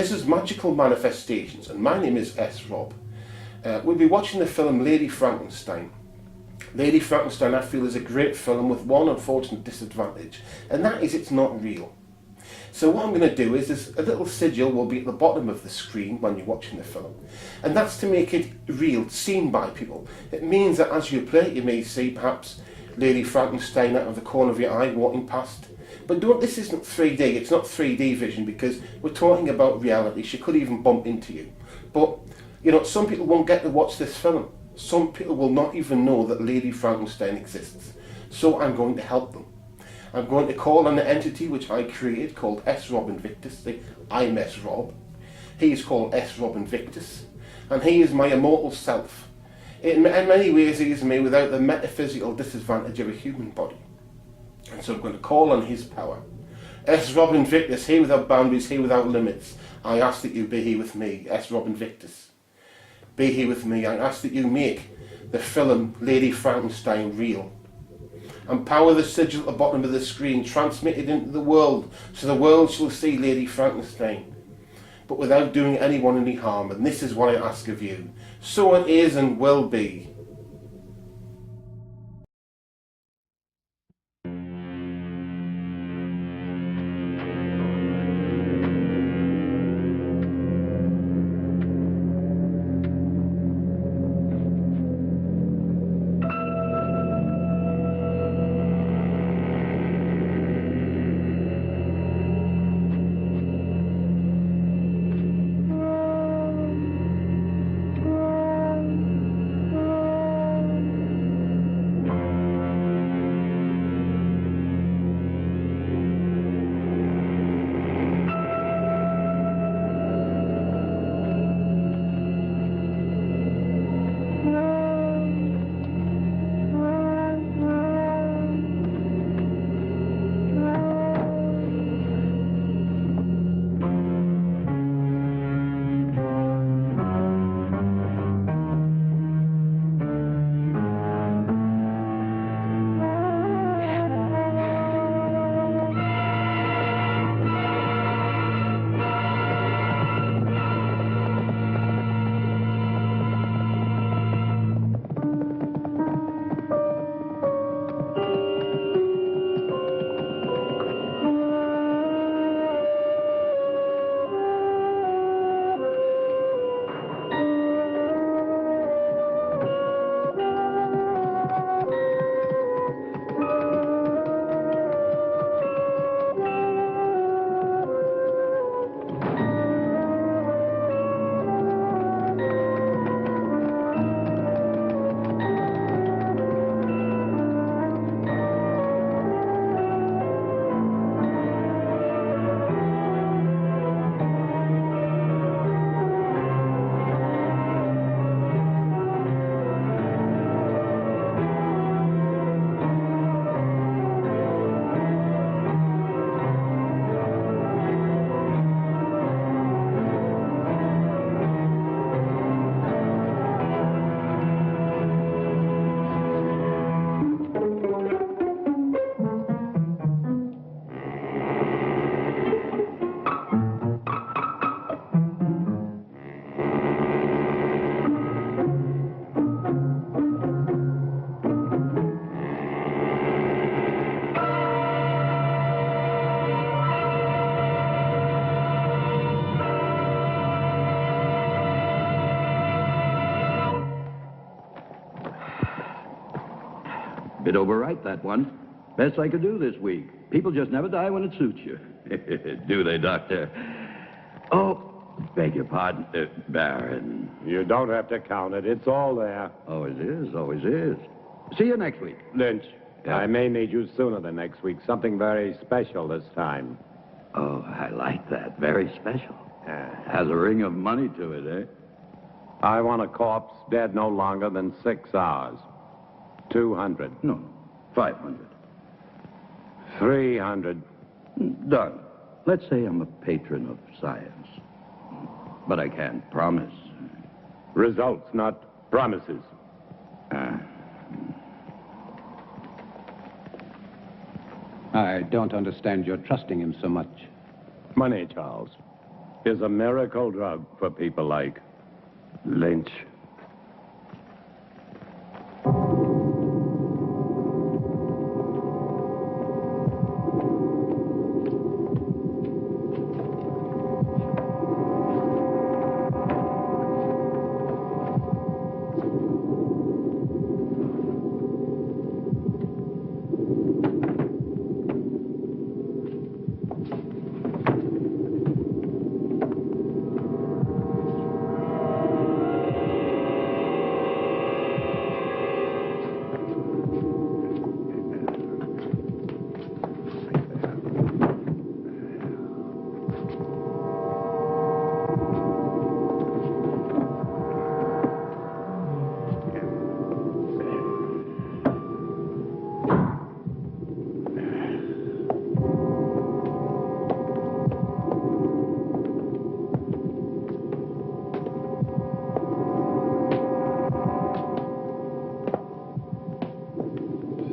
This is Magical Manifestations, and my name is S. Rob. We'll be watching the film Lady Frankenstein. Lady Frankenstein, I feel, is a great film with one unfortunate disadvantage, and that is it's not real. So what I'm going to do is a little sigil will be at the bottom of the screen when you're watching the film, and that's to make it real, seen by people. It means that as you play it, you may see perhaps Lady Frankenstein out of the corner of your eye walking past. But this isn't 3D, it's not 3D vision, because we're talking about reality. She could even bump into you. But, you know, some people won't get to watch this film. Some people will not even know that Lady Frankenstein exists. So I'm going to help them. I'm going to call on the entity which I created called S. Rob Invictus. I'm S. Rob. He is called S. Rob Invictus. And he is my immortal self. In many ways he is me without the metaphysical disadvantage of a human body. And so I'm going to call on his power. S. Rob Invictus, he without boundaries, he without limits. I ask that you be here with me, S. Rob Invictus. Be here with me. I ask that you make the film Lady Frankenstein real. Empower the sigil at the bottom of the screen, transmit it into the world, so the world shall see Lady Frankenstein, but without doing anyone any harm. And this is what I ask of you. So it is and will be. Bit overripe, that one. Best I could do this week. People just never die when it suits you. Do they, Doctor? Oh, beg your pardon, Baron. You don't have to count it. It's all there. Always is, always is. See you next week. Lynch, Yeah. I may need you sooner than next week. Something very special this time. Oh, I like that. Very special. Has a ring of money to it, eh? I want a corpse dead no longer than 6 hours. 200. No, 500. 300. Done. Let's say I'm a patron of science. But I can't promise. Results, not promises. I don't understand your trusting him so much. Money, Charles. is a miracle drug for people like Lynch.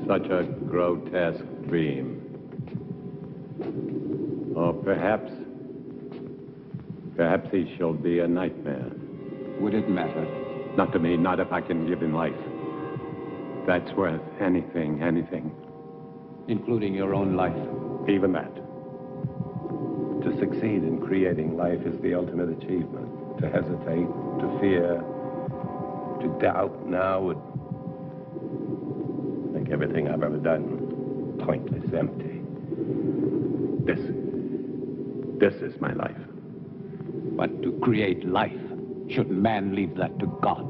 Such a grotesque dream. Or perhaps he shall be a nightmare. Would it matter? Not to me, not if I can give him life. That's worth anything. Including your own life? Even that. To succeed in creating life is the ultimate achievement. To hesitate, to fear, to doubt now would make everything I've ever done pointless, empty. This is my life. But to create life, shouldn't man leave that to God?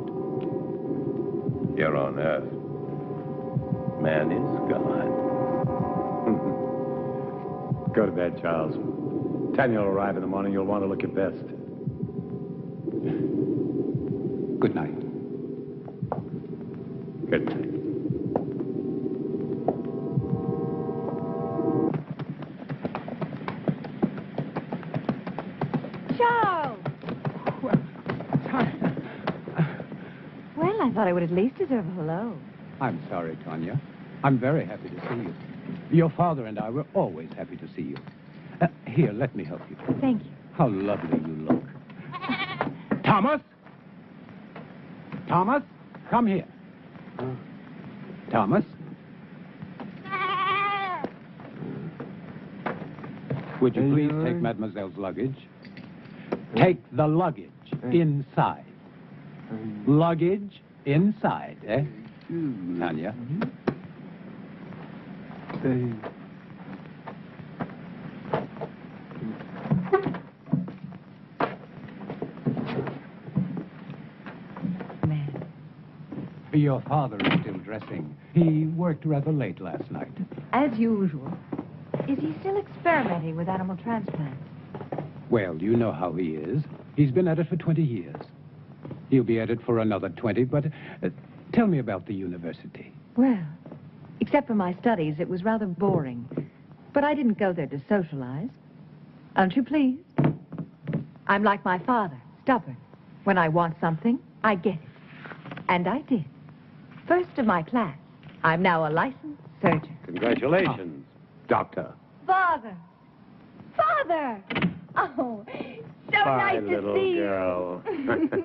Here on Earth, man is God. Go to bed, Charles. Tanya will arrive in the morning. You'll want to look your best. Good night. Good night. Charles! Well, I thought I would at least deserve a hello. I'm sorry, Tanya. I'm very happy to see you. Your father and I were always happy to see you. Here, let me help you. Thank you. How lovely you look. Thomas? Thomas, come here. Thomas? Would you please take Mademoiselle's luggage? Take the luggage inside. Luggage inside, eh? Tanya? Your father is still dressing. He worked rather late last night. As usual. Is he still experimenting with animal transplants? Well, you know how he is. He's been at it for 20 years. He'll be at it for another 20, but tell me about the university. Well, except for my studies, it was rather boring. But I didn't go there to socialize. Aren't you pleased? I'm like my father, stubborn. When I want something, I get it. And I did. First of my class. I'm now a licensed surgeon. Congratulations, Doctor. Father! Father! Oh, so Hi, nice to little see girl. you.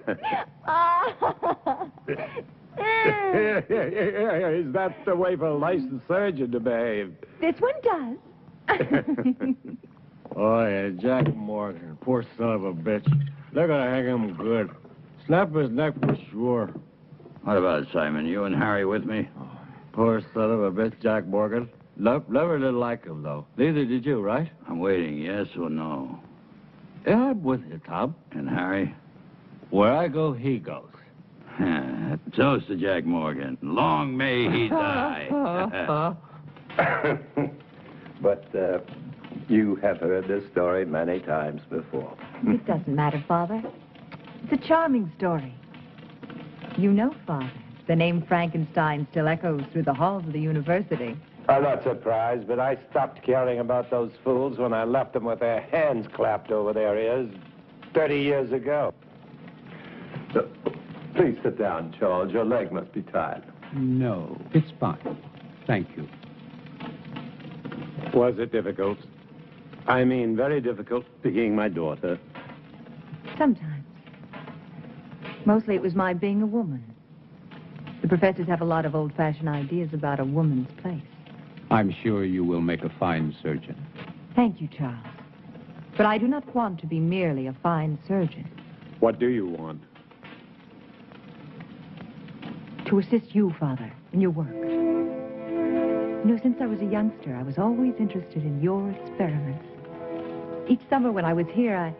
Oh. Is that the way for a licensed surgeon to behave? This one does. Oh, yeah, Jack Morgan. Poor son of a bitch. They're gonna hang him good. Snap his neck for sure. What about it, Simon? You and Harry with me? Poor son of a bitch, Jack Morgan. Never did like him, though. Neither did you, right? I'm waiting, yes or no? Yeah, I'm with you, Tom. And Harry? Where I go, he goes. Toast to Jack Morgan. Long may he die. But you have heard this story many times before. It doesn't matter, Father. It's a charming story. You know, Father, the name Frankenstein still echoes through the halls of the university. I'm not surprised, but I stopped caring about those fools when I left them with their hands clapped over their ears 30 years ago. Please sit down, Charles. Your leg must be tired. No, it's fine. Thank you. Was it difficult? I mean, very difficult being my daughter. Sometimes. Mostly it was my being a woman. The professors have a lot of old-fashioned ideas about a woman's place. I'm sure you will make a fine surgeon. Thank you, Charles. But I do not want to be merely a fine surgeon. What do you want? To assist you, Father, in your work. You know, since I was a youngster, I was always interested in your experiments. Each summer when I was here,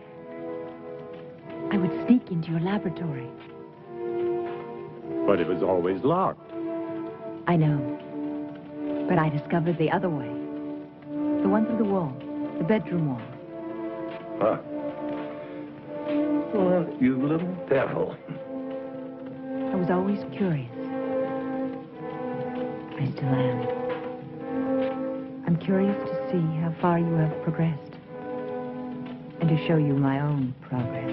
I would sneak into your laboratory. But it was always locked. I know. But I discovered the other way. The one through the wall, the bedroom wall. Huh. Well, you little devil. I was always curious. I still am. I'm curious to see how far you have progressed. And to show you my own progress.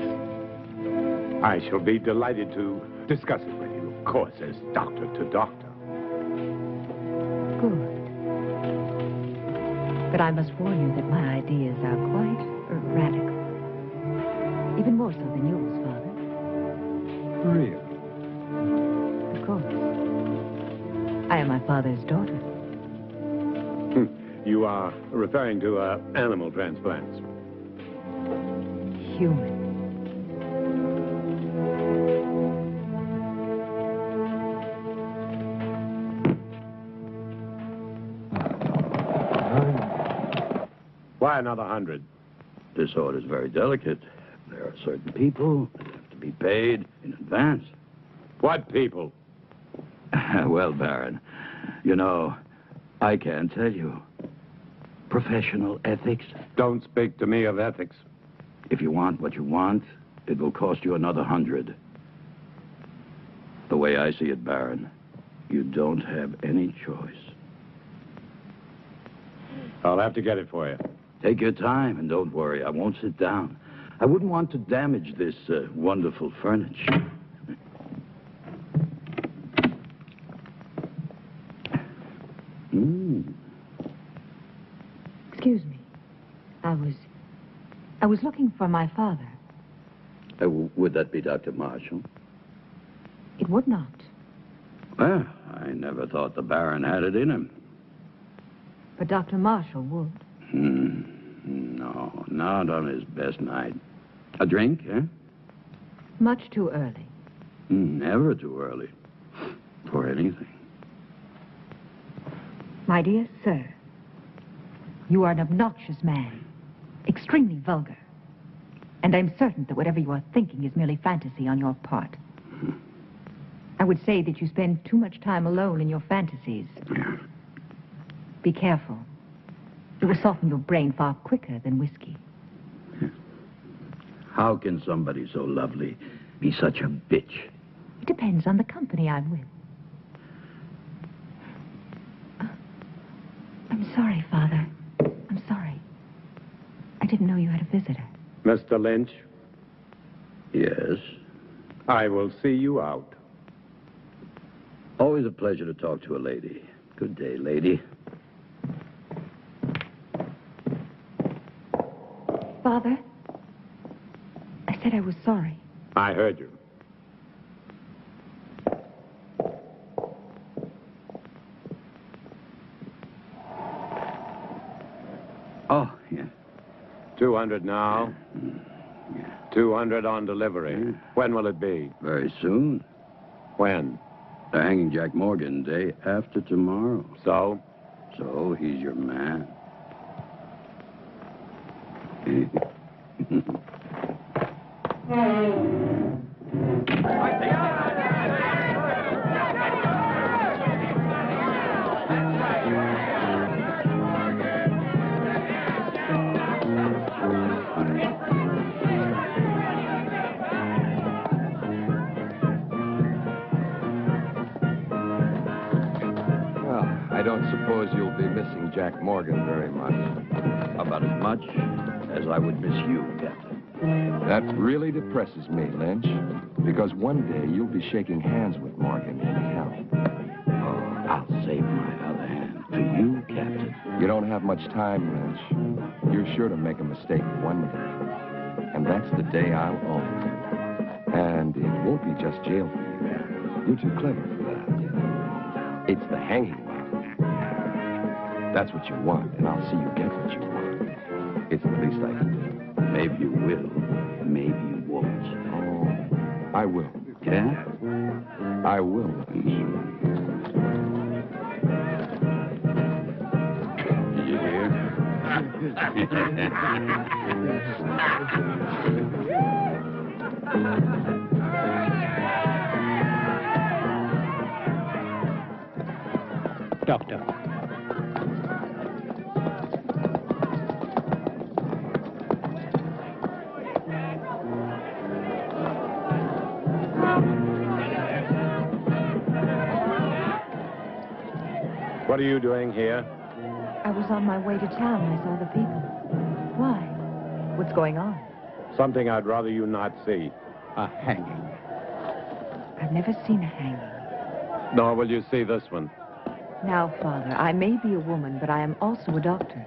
I shall be delighted to discuss it with you, of course, as doctor to doctor. Good. But I must warn you that my ideas are quite radical. Even more so than yours, Father. Really? Of course. I am my father's daughter. You are referring to animal transplants. Human. Why another 100? This order's very delicate. There are certain people that have to be paid in advance. What people? Well, Baron, you know, I can't tell you. Professional ethics. Don't speak to me of ethics. If you want what you want, it will cost you another 100. The way I see it, Baron, you don't have any choice. I'll have to get it for you. Take your time and don't worry. I won't sit down. I wouldn't want to damage this wonderful furniture. Excuse me. I was looking for my father. Would that be Dr. Marshall? It would not. Well, I never thought the Baron had it in him. But Dr. Marshall would. No, not on his best night. A drink, eh? Much too early. Never too early. For anything. My dear sir, you are an obnoxious man. Extremely vulgar. And I'm certain that whatever you are thinking is merely fantasy on your part. I would say that you spend too much time alone in your fantasies. Yeah. Be careful. It will soften your brain far quicker than whiskey. How can somebody so lovely be such a bitch? It depends on the company I'm with. I'm sorry, Father. I'm sorry. I didn't know you had a visitor. Mr. Lynch, Yes. I will see you out. Always a pleasure to talk to a lady. Good day, lady. Father, I said I was sorry. I heard you. Oh, yeah. 200 now. 200 on delivery. When will it be? Very soon. When? They're hanging Jack Morgan day after tomorrow. So? So he's your man. I don't suppose you'll be missing Jack Morgan very much. About as much as I would miss you, Captain. That really depresses me, Lynch, because one day you'll be shaking hands with Morgan in hell. Oh, I'll save my other hand for you, Captain. You don't have much time, Lynch. You're sure to make a mistake one day. And that's the day I'll own you. And it won't be just jail for you. You're too clever for that. It's the hanging, Bob. That's what you want, and I'll see you get what you want. It's the least I can do. Maybe you will. Maybe you won't. Oh, I will. Yeah? I will. Did you hear? Doctor. What are you doing here? I was on my way to town. I saw the people. Why? What's going on? Something I'd rather you not see. A hanging. I've never seen a hanging. Nor will you see this one. Now, Father, I may be a woman, but I am also a doctor.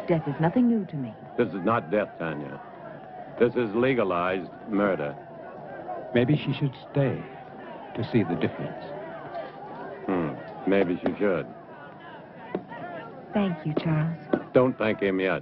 Death is nothing new to me. This is not death, Tanya. This is legalized murder. Maybe she should stay to see the difference. Maybe she should. Thank you, Charles. Don't thank him yet.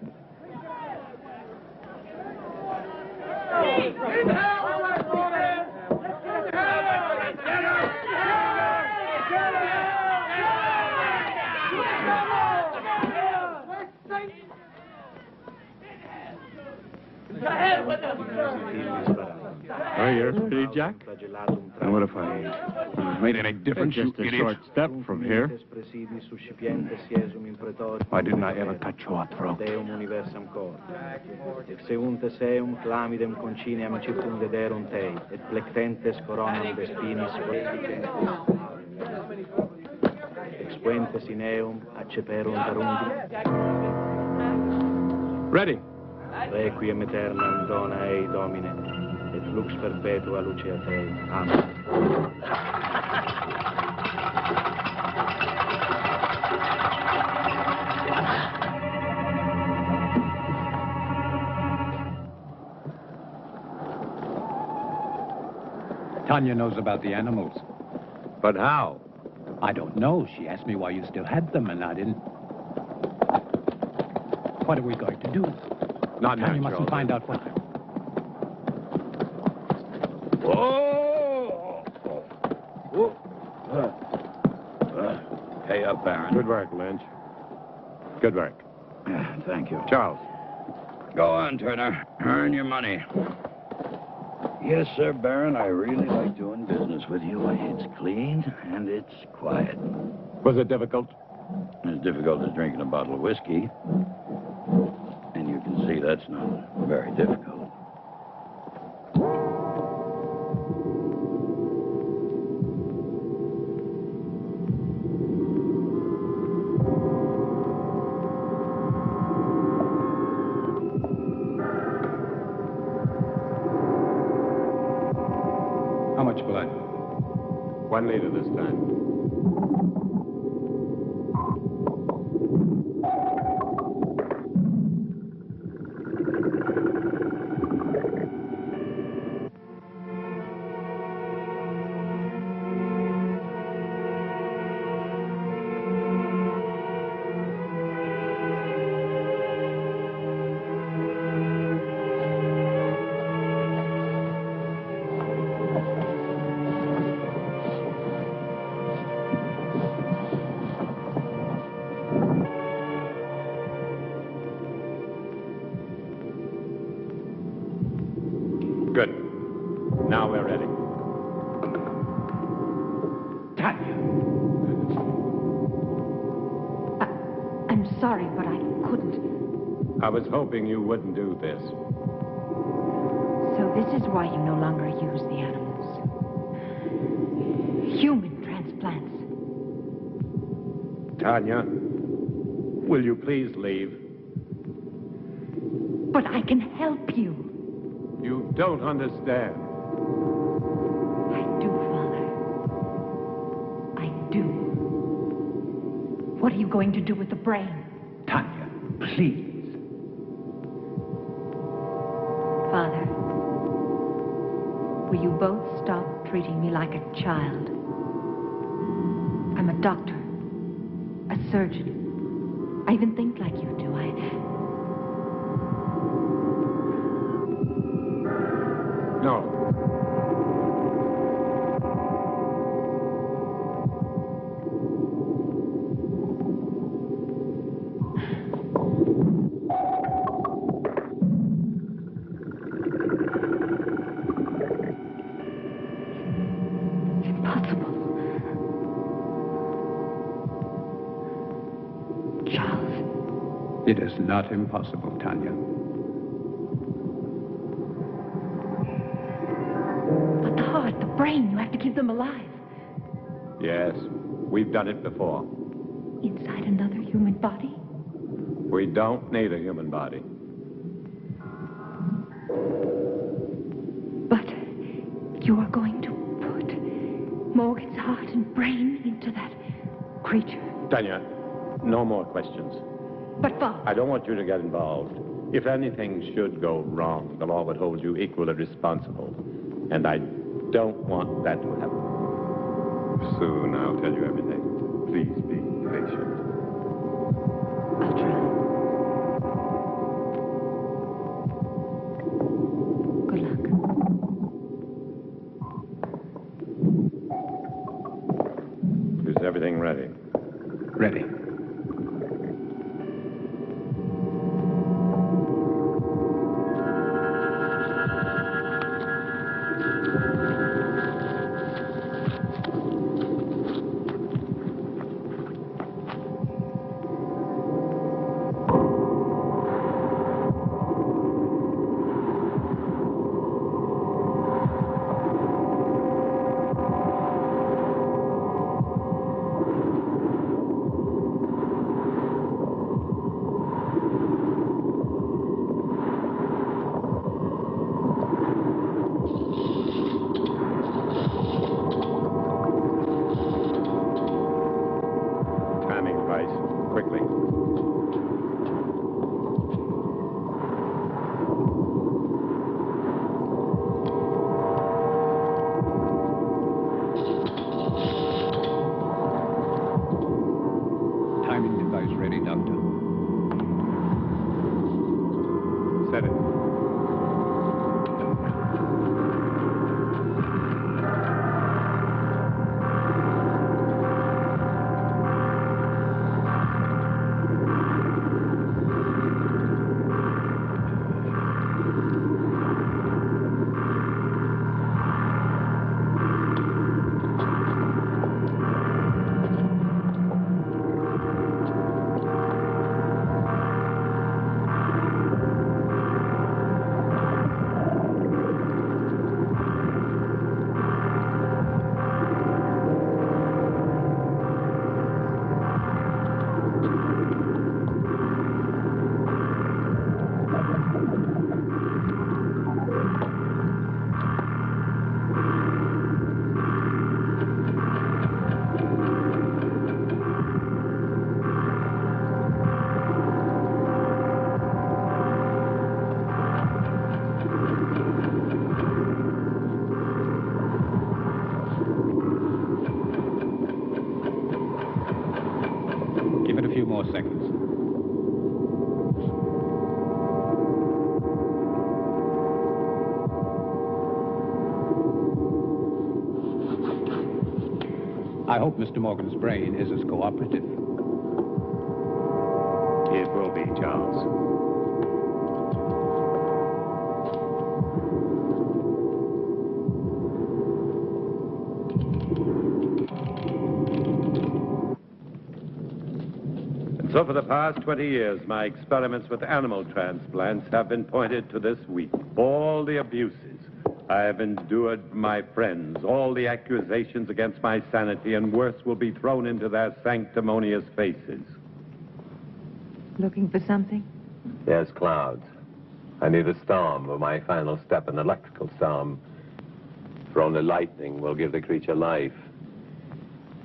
Are you ready, Jack? And what if I made any difference, you Just a idiot? short step from here. Why didn't I ever touch your throat? Exeunte seum clamidem conciniam circumdederunt tei, et plectentes coronam vespinis expuentes in eum acceperunt arundi. Ready. Requiem aeternam dona ei, Domine, et lux perpetua luce a Tei. Amen. Tanya knows about the animals. But how? I don't know. She asked me why you still had them, and I didn't. What are we going to do? Not Tanya natural. mustn't find out what... Whoa! Pay up, Baron. Good work, Lynch. Good work. Thank you. Charles. Go on, Turner. Earn your money. Yes, sir, Baron. I really like doing business with you. It's clean and it's quiet. Was it difficult? As difficult as drinking a bottle of whiskey. And you can see that's not very difficult. How much blood? 1 liter this time. Good. Now we're ready. Tanya! I'm sorry, but I couldn't. I was hoping you wouldn't do this. So this is why you no longer use the animals. Human transplants. Tanya, will you please leave? But I can help you. You don't understand. I do, Father. I do. What are you going to do with the brain? Tanya, please. Father, will you both stop treating me like a child? I'm a doctor, a surgeon. I even think like you do. No. Impossible. Charles. It is not impossible, Tanya. But the heart, the brain, you have to keep them alive. Yes, we've done it before. Inside another human body? We don't need a human body. But you are going to put Morgan's heart and brain into that creature. Tanya, no more questions. But Father... I don't want you to get involved. If anything should go wrong, the law would hold you equally responsible. And I don't want that to happen. Soon I'll tell you everything. Please be patient. I'll try. Good luck. Is everything ready? Ready. Quickly. Timing device ready, Doctor. Set it. Give it a few more seconds. I hope Mr. Morgan's brain is as cooperative. It will be, Charles. So for the past 20 years, my experiments with animal transplants have been pointed to this week. All the abuses I have endured from my friends, all the accusations against my sanity, and worse will be thrown into their sanctimonious faces. Looking for something? Yes, clouds. I need a storm for my final step, an electrical storm. For only lightning will give the creature life.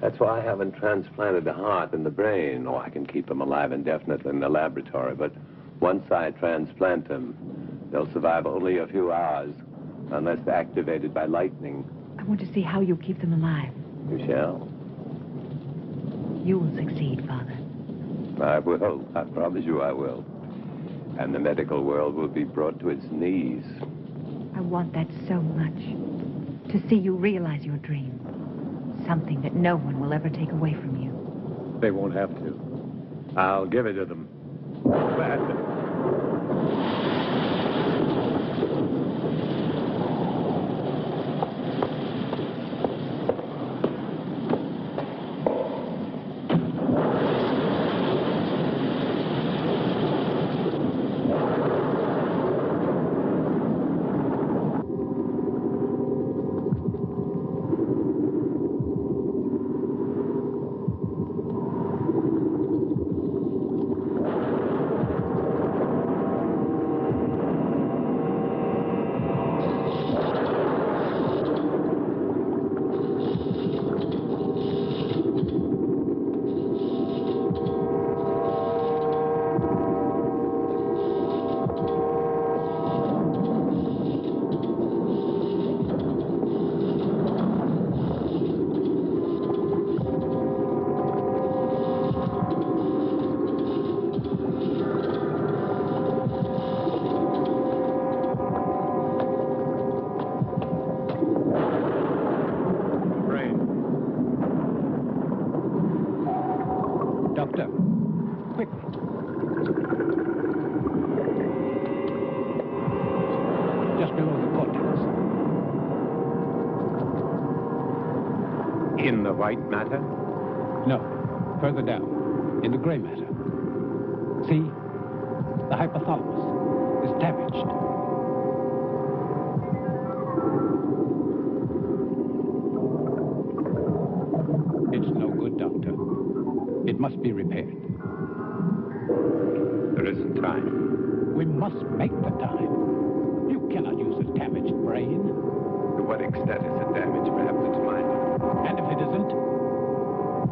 That's why I haven't transplanted the heart and the brain. Oh, I can keep them alive indefinitely in the laboratory, but once I transplant them, they'll survive only a few hours. unless activated by lightning. I want to see how you keep them alive. You shall. You will succeed, Father. I will. I promise you I will. And the medical world will be brought to its knees. I want that so much. To see you realize your dream. Something that no one will ever take away from you. They won't have to. I'll give it to them. Gladly. Doctor, quickly. Just below the cortex. In the white matter? No, further down, in the gray matter. See? The hypothalamus is damaged. It's no good, Doctor. It must be repaired. There isn't time. We must make the time. You cannot use a damaged brain. To what extent is it damaged? Perhaps it's minor. And if it isn't,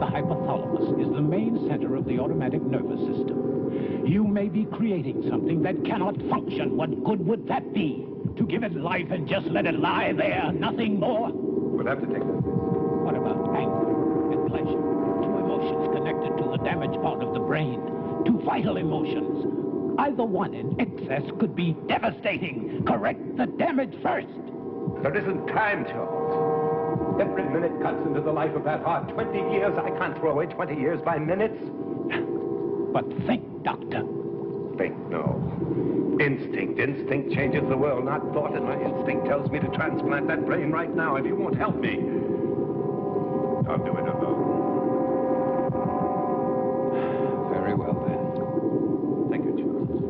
the hypothalamus is the main center of the automatic nervous system. You may be creating something that cannot function. What good would that be? To give it life and just let it lie there, nothing more? We'll have to take this. What about anger and pleasure? Two emotions connected to the damaged part of the brain. Two vital emotions. Either one in excess could be devastating. Correct the damage first. There isn't time, Charles. Every minute cuts into the life of that heart. 20 years. I can't throw away 20 years by minutes. But think, Doctor. Think, no. Instinct. Instinct changes the world, not thought. And my instinct tells me to transplant that brain right now. If you won't help me, I'll do it alone. Very well, then. Thank you, Charles.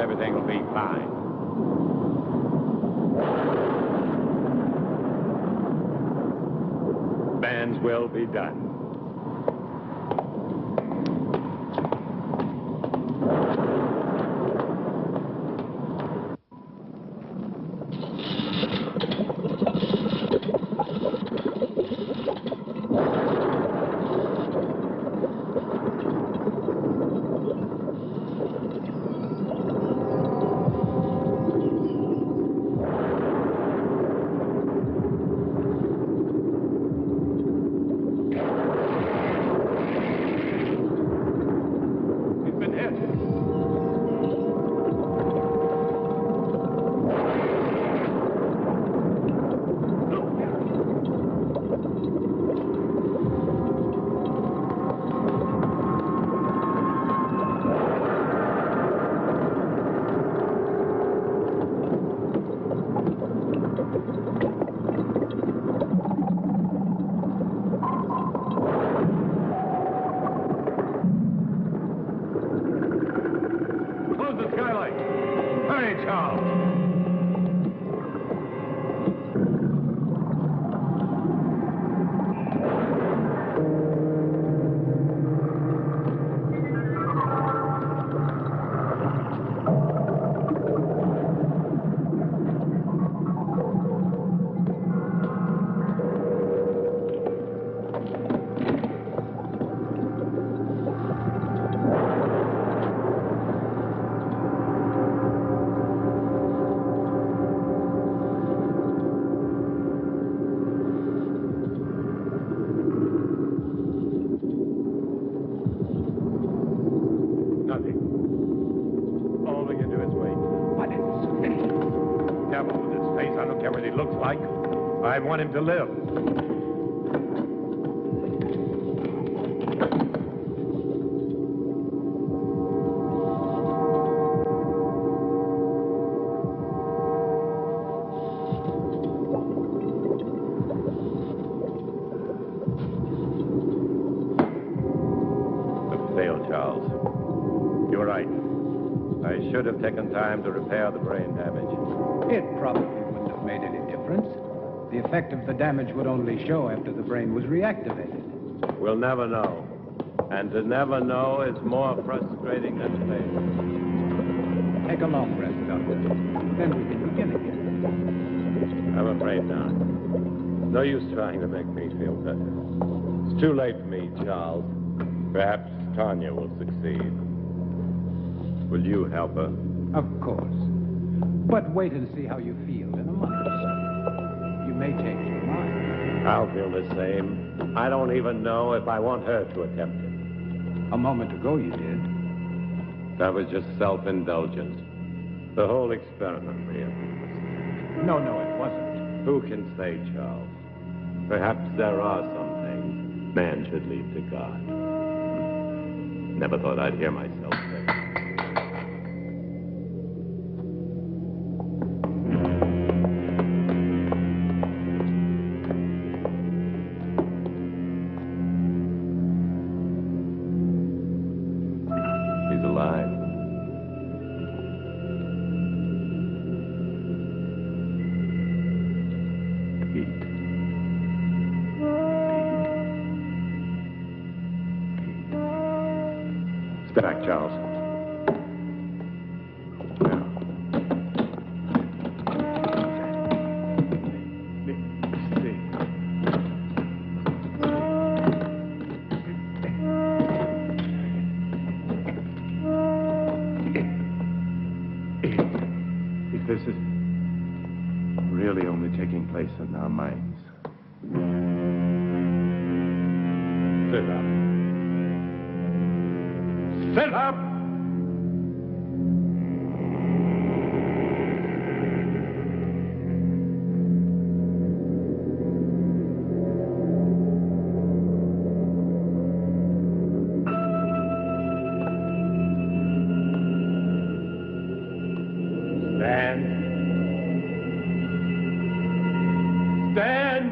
everything will be fine. Man's will be done. I want him to live. It failed, Charles. You're right. I should have taken time to repair the brain damage. It probably wouldn't have made any difference. The effect of the damage would only show after the brain was reactivated. We'll never know. And to never know is more frustrating than failure. Take a long rest, Doctor. Then we can begin again. I'm afraid not. No use trying to make me feel better. It's too late for me, Charles. Perhaps Tanya will succeed. Will you help her? Of course. But wait and see how you feel in a month or so. You may change your mind. I'll feel the same. I don't even know if I want her to attempt it. A moment ago you did. That was just self-indulgence. The whole experiment, really. No, it wasn't. Who can say, Charles? Perhaps there are some things man should leave to God. Never thought I'd hear myself say. Step back, Charles. Now. If this is really only taking place in our minds. Sit up. Sit up! Stand. Stand!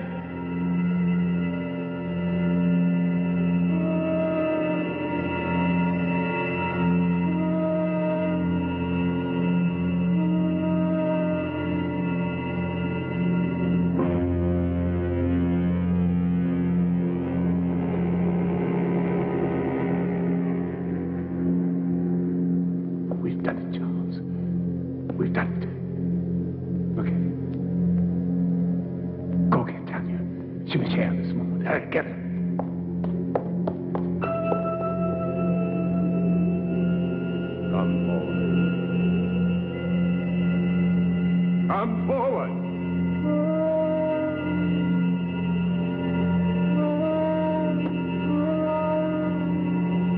you a chair, Miss Moore. Get it. Come forward. Come forward.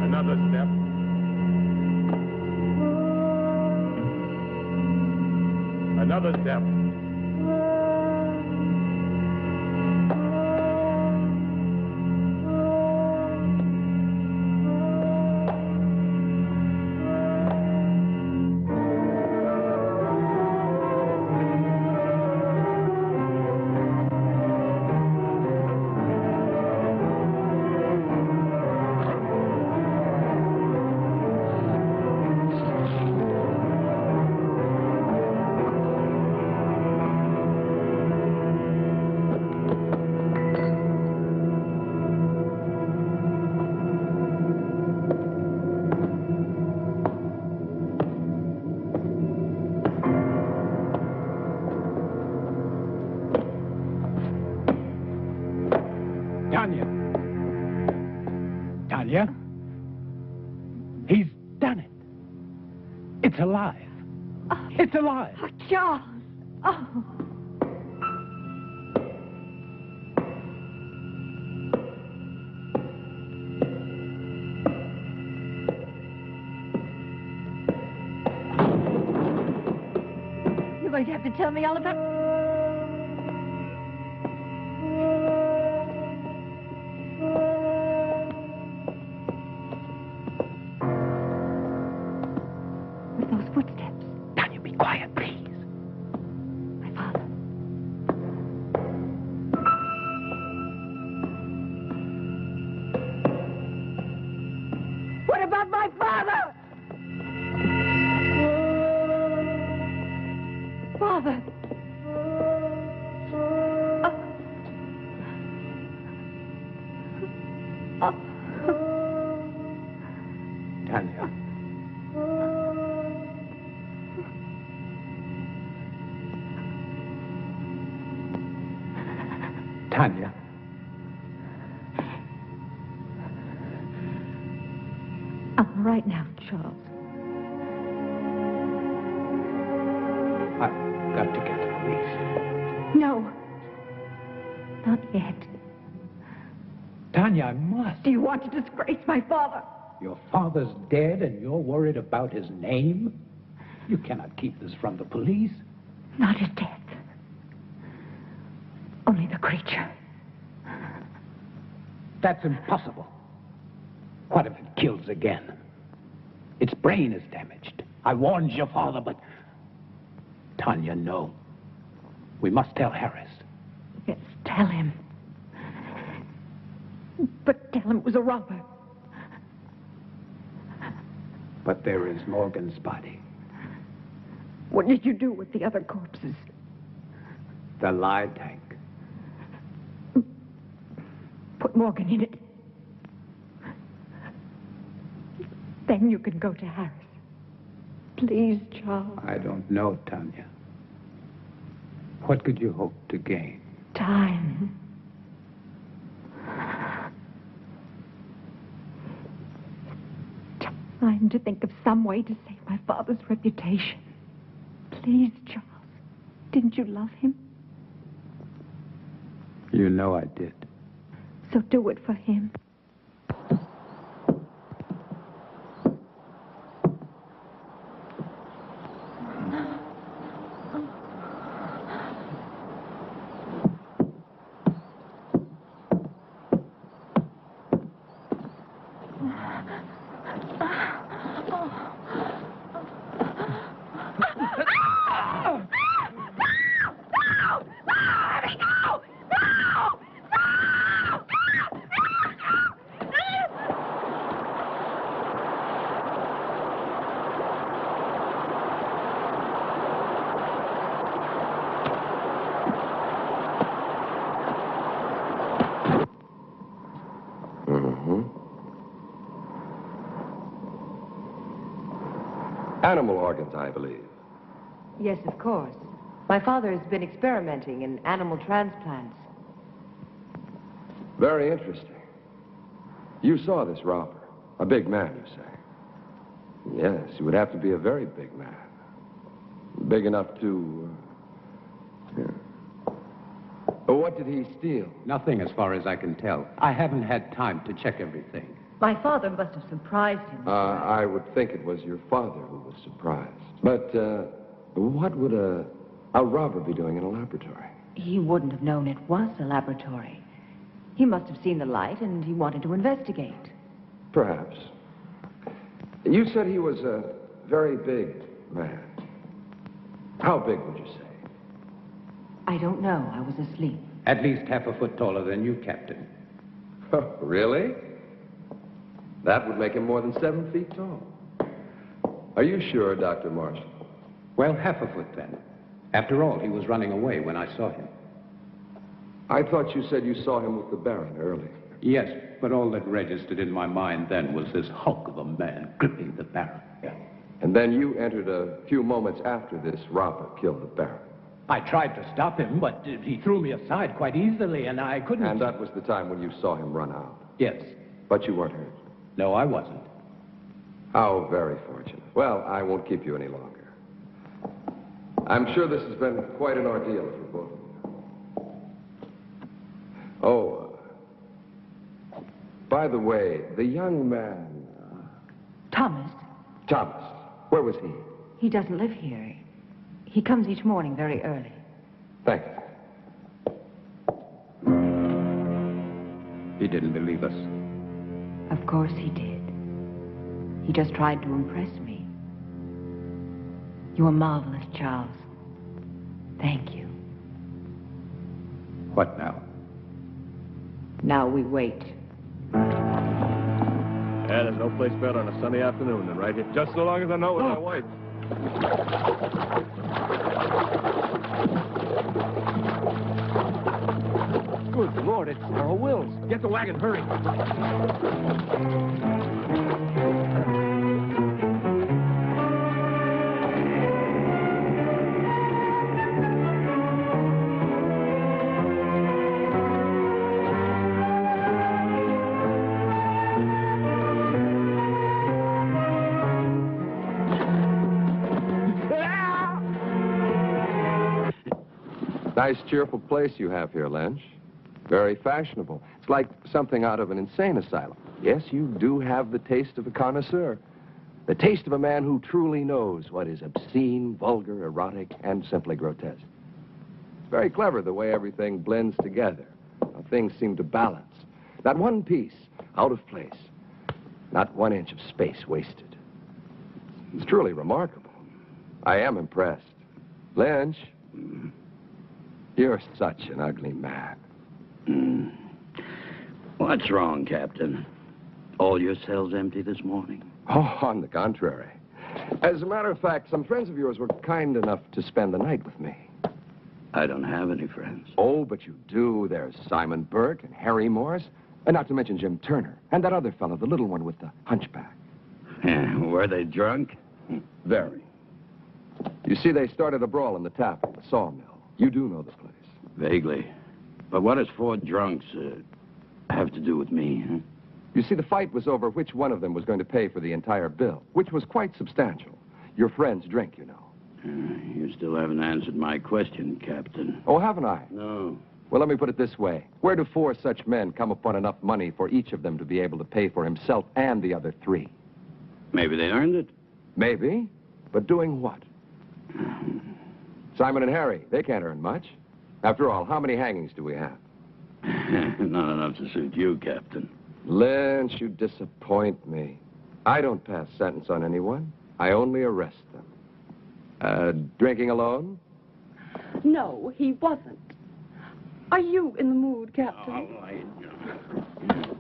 Another step. Another step. Tanya? He's done it. It's alive. It's alive. Oh, Charles. Oh. You're going to have to tell me all about... Tanya. I'm all right now, Charles. I've got to get the police. No. Not yet. Tanya, I must. Do you want to disgrace my father? Your father's dead and you're worried about his name? You cannot keep this from the police. Not his death. Only the creature. That's impossible. What if it kills again? Its brain is damaged. I warned your father, but... Tanya, no. We must tell Harris. Yes, tell him. But tell him it was a robber. But there is Morgan's body. What did you do with the other corpses? The lie tank. Put Morgan in it. Then you can go to Harris. Please, Charles. I don't know, Tanya. What could you hope to gain? Time. Time to think of some way to save my father's reputation. Please, Charles. Didn't you love him? You know I did. So do it for him. Animal organs, I believe. Yes, of course. My father has been experimenting in animal transplants. Very interesting. You saw this robber. A big man, you say? Yes, he would have to be a very big man. Big enough to... yeah. But what did he steal? Nothing as far as I can tell. I haven't had time to check everything. My father must have surprised him. I would think it was your father who was surprised. But what would a robber be doing in a laboratory? He wouldn't have known it was a laboratory. He must have seen the light and he wanted to investigate. Perhaps. You said he was a very big man. How big would you say? I don't know. I was asleep. At least half a foot taller than you, Captain. Oh, really? That would make him more than 7 feet tall. Are you sure, Dr. Marshall? Well, half a foot then. After all, he was running away when I saw him. I thought you said you saw him with the Baron earlier. Yes, but all that registered in my mind then was this hulk of a man gripping the Baron. And then you entered a few moments after this robber killed the Baron. I tried to stop him, but he threw me aside quite easily, and I couldn't... And that was the time when you saw him run out? Yes. But you weren't hurt? No, I wasn't. How very fortunate. Well, I won't keep you any longer. I'm sure this has been quite an ordeal for both of you. Oh, by the way, the young man... Thomas. Thomas. Where was he? He doesn't live here. He comes each morning very early. Thank you. He didn't believe us. Of course he did. He just tried to impress me. You were marvelous, Charles. Thank you. What now? Now we wait. Yeah, there's no place better on a sunny afternoon than right here. Just so long as I know it's my wife. Good Lord, it's Sarah Wills. Get the wagon, hurry. Nice, cheerful place you have here, Lynch. Very fashionable. It's like something out of an insane asylum. Yes, you do have the taste of a connoisseur. The taste of a man who truly knows what is obscene, vulgar, erotic, and simply grotesque. It's very clever the way everything blends together. How things seem to balance. Not one piece out of place. Not 1 inch of space wasted. It's truly remarkable. I am impressed. Lynch, you're such an ugly man. What's wrong, Captain? All your cells empty this morning? Oh, on the contrary. As a matter of fact, some friends of yours were kind enough to spend the night with me. I don't have any friends. Oh, but you do. There's Simon Burke and Harry Morris, and not to mention Jim Turner, and that other fellow, the little one with the hunchback. Were they drunk? Very. You see, they started a brawl in the tap at the sawmill. You do know the place. Vaguely. But what does 4 drunks have to do with me, huh? You see, the fight was over which one of them was going to pay for the entire bill, which was quite substantial. Your friend's drink, you know. You still haven't answered my question, Captain. Oh, haven't I? No. Well, let me put it this way. Where do 4 such men come upon enough money for each of them to be able to pay for himself and the other 3? Maybe they earned it. Maybe. But doing what? Simon and Harry, they can't earn much. After all, how many hangings do we have? Not enough to suit you, Captain. Lynch, you disappoint me. I don't pass sentence on anyone. I only arrest them. Drinking alone? No, he wasn't. Are you in the mood, Captain?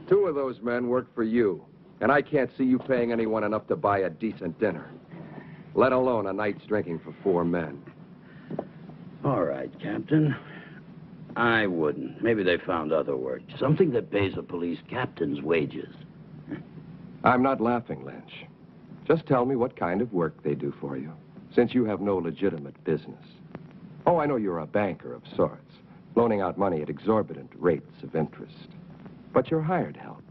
2 of those men work for you, and I can't see you paying anyone enough to buy a decent dinner, let alone a night's drinking for 4 men. All right, Captain. I wouldn't. Maybe they found other work. Something that pays a police captain's wages. I'm not laughing, Lynch. Just tell me what kind of work they do for you, since you have no legitimate business. Oh, I know you're a banker of sorts, loaning out money at exorbitant rates of interest. But you're hired help.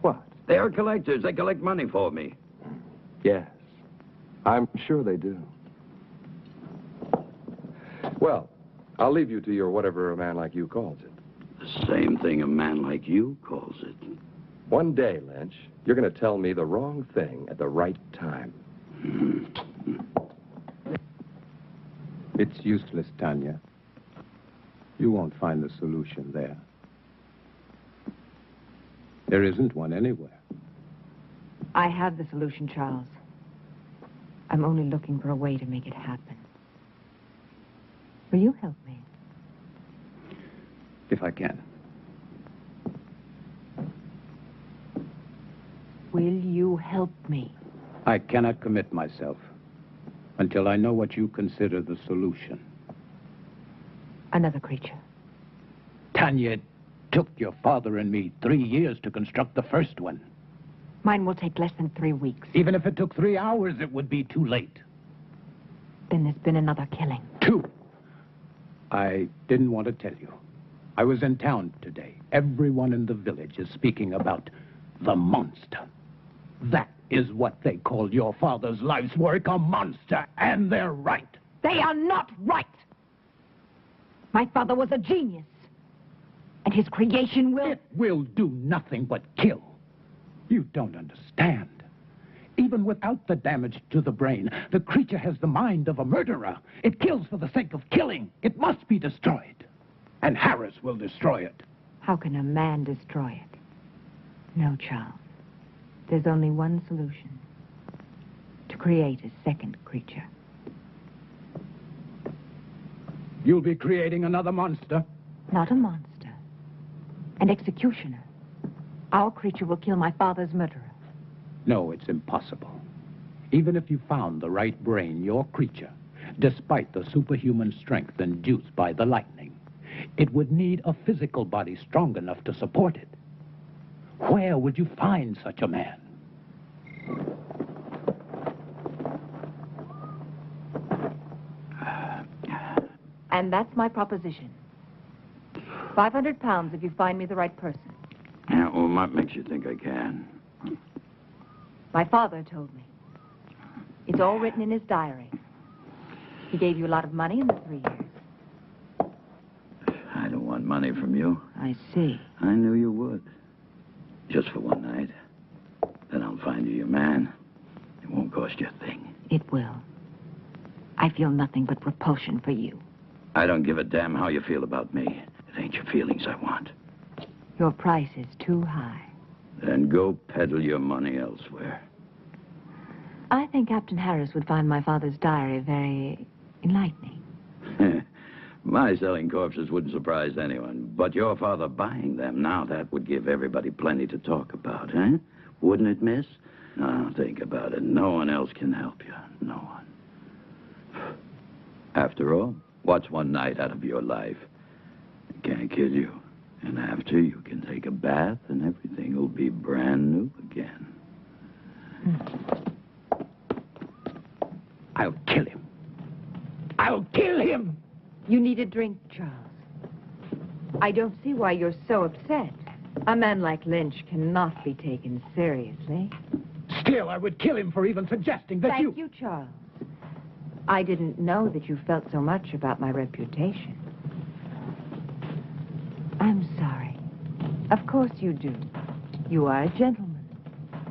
What? They're collectors. They collect money for me. Yes. I'm sure they do. Well, I'll leave you to your whatever a man like you calls it. The same thing a man like you calls it. One day, Lynch, you're going to tell me the wrong thing at the right time. It's useless, Tanya. You won't find the solution there. There isn't one anywhere. I have the solution, Charles. I'm only looking for a way to make it happen. Will you help me? If I can. Will you help me? I cannot commit myself until I know what you consider the solution. Another creature. Tanya, it took your father and me 3 years to construct the first one. Mine will take less than 3 weeks. Even if it took 3 hours, it would be too late. Then there's been another killing. 2. I didn't want to tell you. I was in town today. Everyone in the village is speaking about the monster. That is what they call your father's life's work, a monster, and they're right. They are not right! My father was a genius. And his creation will... It will do nothing but kill. You don't understand. Even without the damage to the brain, the creature has the mind of a murderer. It kills for the sake of killing. It must be destroyed. And Harris will destroy it. How can a man destroy it? No, Charles. There's only one solution. To create a second creature. You'll be creating another monster? Not a monster. An executioner. Our creature will kill my father's murderer. No, it's impossible. Even if you found the right brain, your creature, despite the superhuman strength induced by the lightning, it would need a physical body strong enough to support it. Where would you find such a man? And that's my proposition. 500 pounds if you find me the right person. Yeah, well, what makes you think I can? My father told me. It's all written in his diary. He gave you a lot of money in the 3 years. I don't want money from you. I see. I knew you would. Just for one night. Then I'll find you your man. It won't cost you a thing. It will. I feel nothing but repulsion for you. I don't give a damn how you feel about me. It ain't your feelings I want. Your price is too high. Then go peddle your money elsewhere. I think Captain Harris would find my father's diary very enlightening. My selling corpses wouldn't surprise anyone. But your father buying them, now that would give everybody plenty to talk about, eh? Wouldn't it, miss? Now, think about it. No one else can help you. No one. After all, what's one night out of your life? It can't kill you. And after, you can take a bath and everything will be brand new again. I'll kill him. I'll kill him! You need a drink, Charles. I don't see why you're so upset. A man like Lynch cannot be taken seriously. Still, I would kill him for even suggesting that Thank you, Charles. I didn't know that you felt so much about my reputation. I'm sorry. Of course you do. You are a gentleman.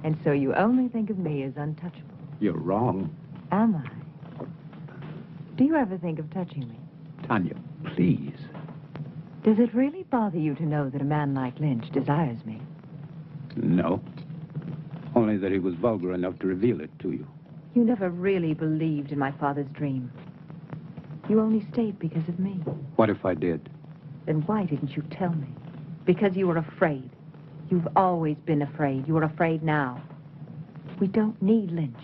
And so you only think of me as untouchable. You're wrong. Am I? Do you ever think of touching me? Tanya, please. Does it really bother you to know that a man like Lynch desires me? No. Only that he was vulgar enough to reveal it to you. You never really believed in my father's dream. You only stayed because of me. What if I did? Then why didn't you tell me? Because you were afraid. You've always been afraid. You're afraid now. We don't need Lynch.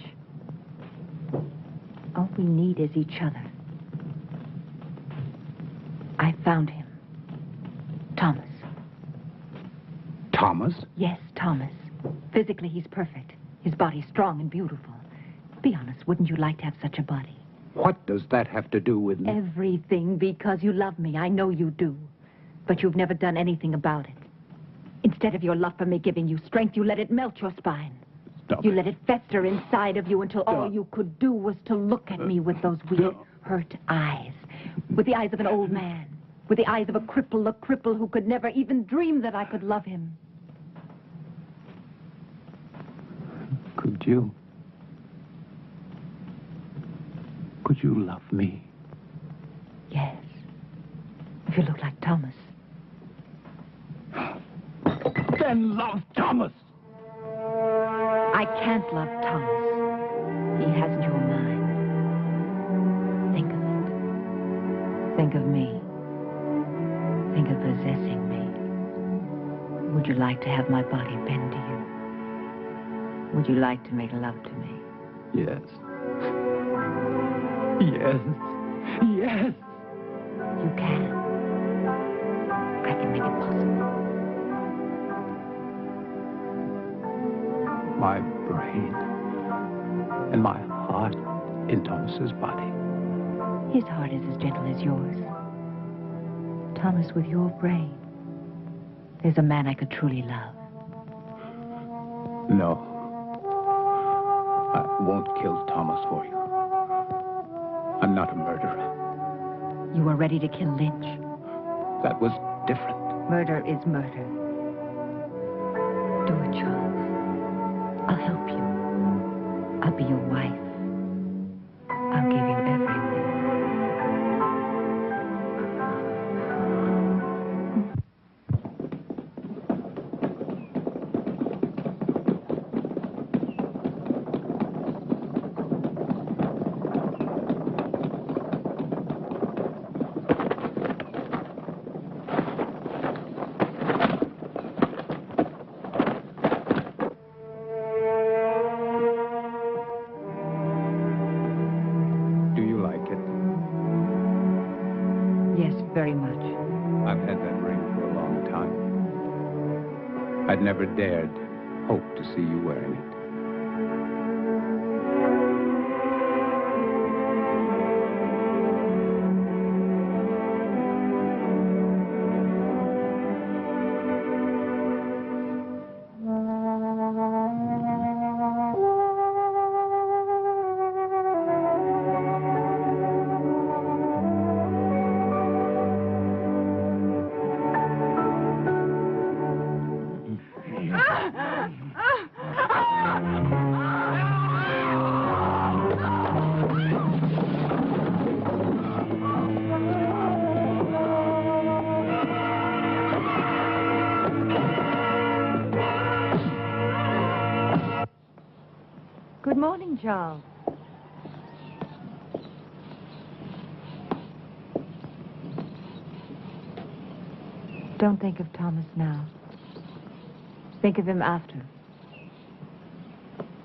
All we need is each other. I found him. Thomas. Thomas? Yes, Thomas. Physically, he's perfect. His body's strong and beautiful. Be honest, wouldn't you like to have such a body? What does that have to do with me? Everything, because you love me. I know you do. But you've never done anything about it. Instead of your love for me giving you strength, you let it melt your spine. Stop You it. let it fester inside of you until all you could do was to look at me with those weak, hurt eyes. With the eyes of an old man. With the eyes of a cripple who could never even dream that I could love him. Could you? Could you love me? Yes. If you look like Thomas. Then love Thomas! I can't love Thomas. He hasn't your mind. Think of it. Think of me. Think of possessing me. Would you like to have my body bend to you? Would you like to make love to me? Yes. Yes. Yes. You can. I can make it possible. My brain and my heart in Thomas's body. His heart is as gentle as yours. Thomas, with your brain, there's a man I could truly love. No. I won't kill Thomas for you. I'm not a murderer. You were ready to kill Lynch. That was different. Murder is murder. Do it, Charles. I'll help you. I'll be your wife. I'll give you everything. Very much. I've had that ring for a long time. I'd never dared hope to see you wearing it. Good morning, Charles. Don't think of Thomas now. Think of him after.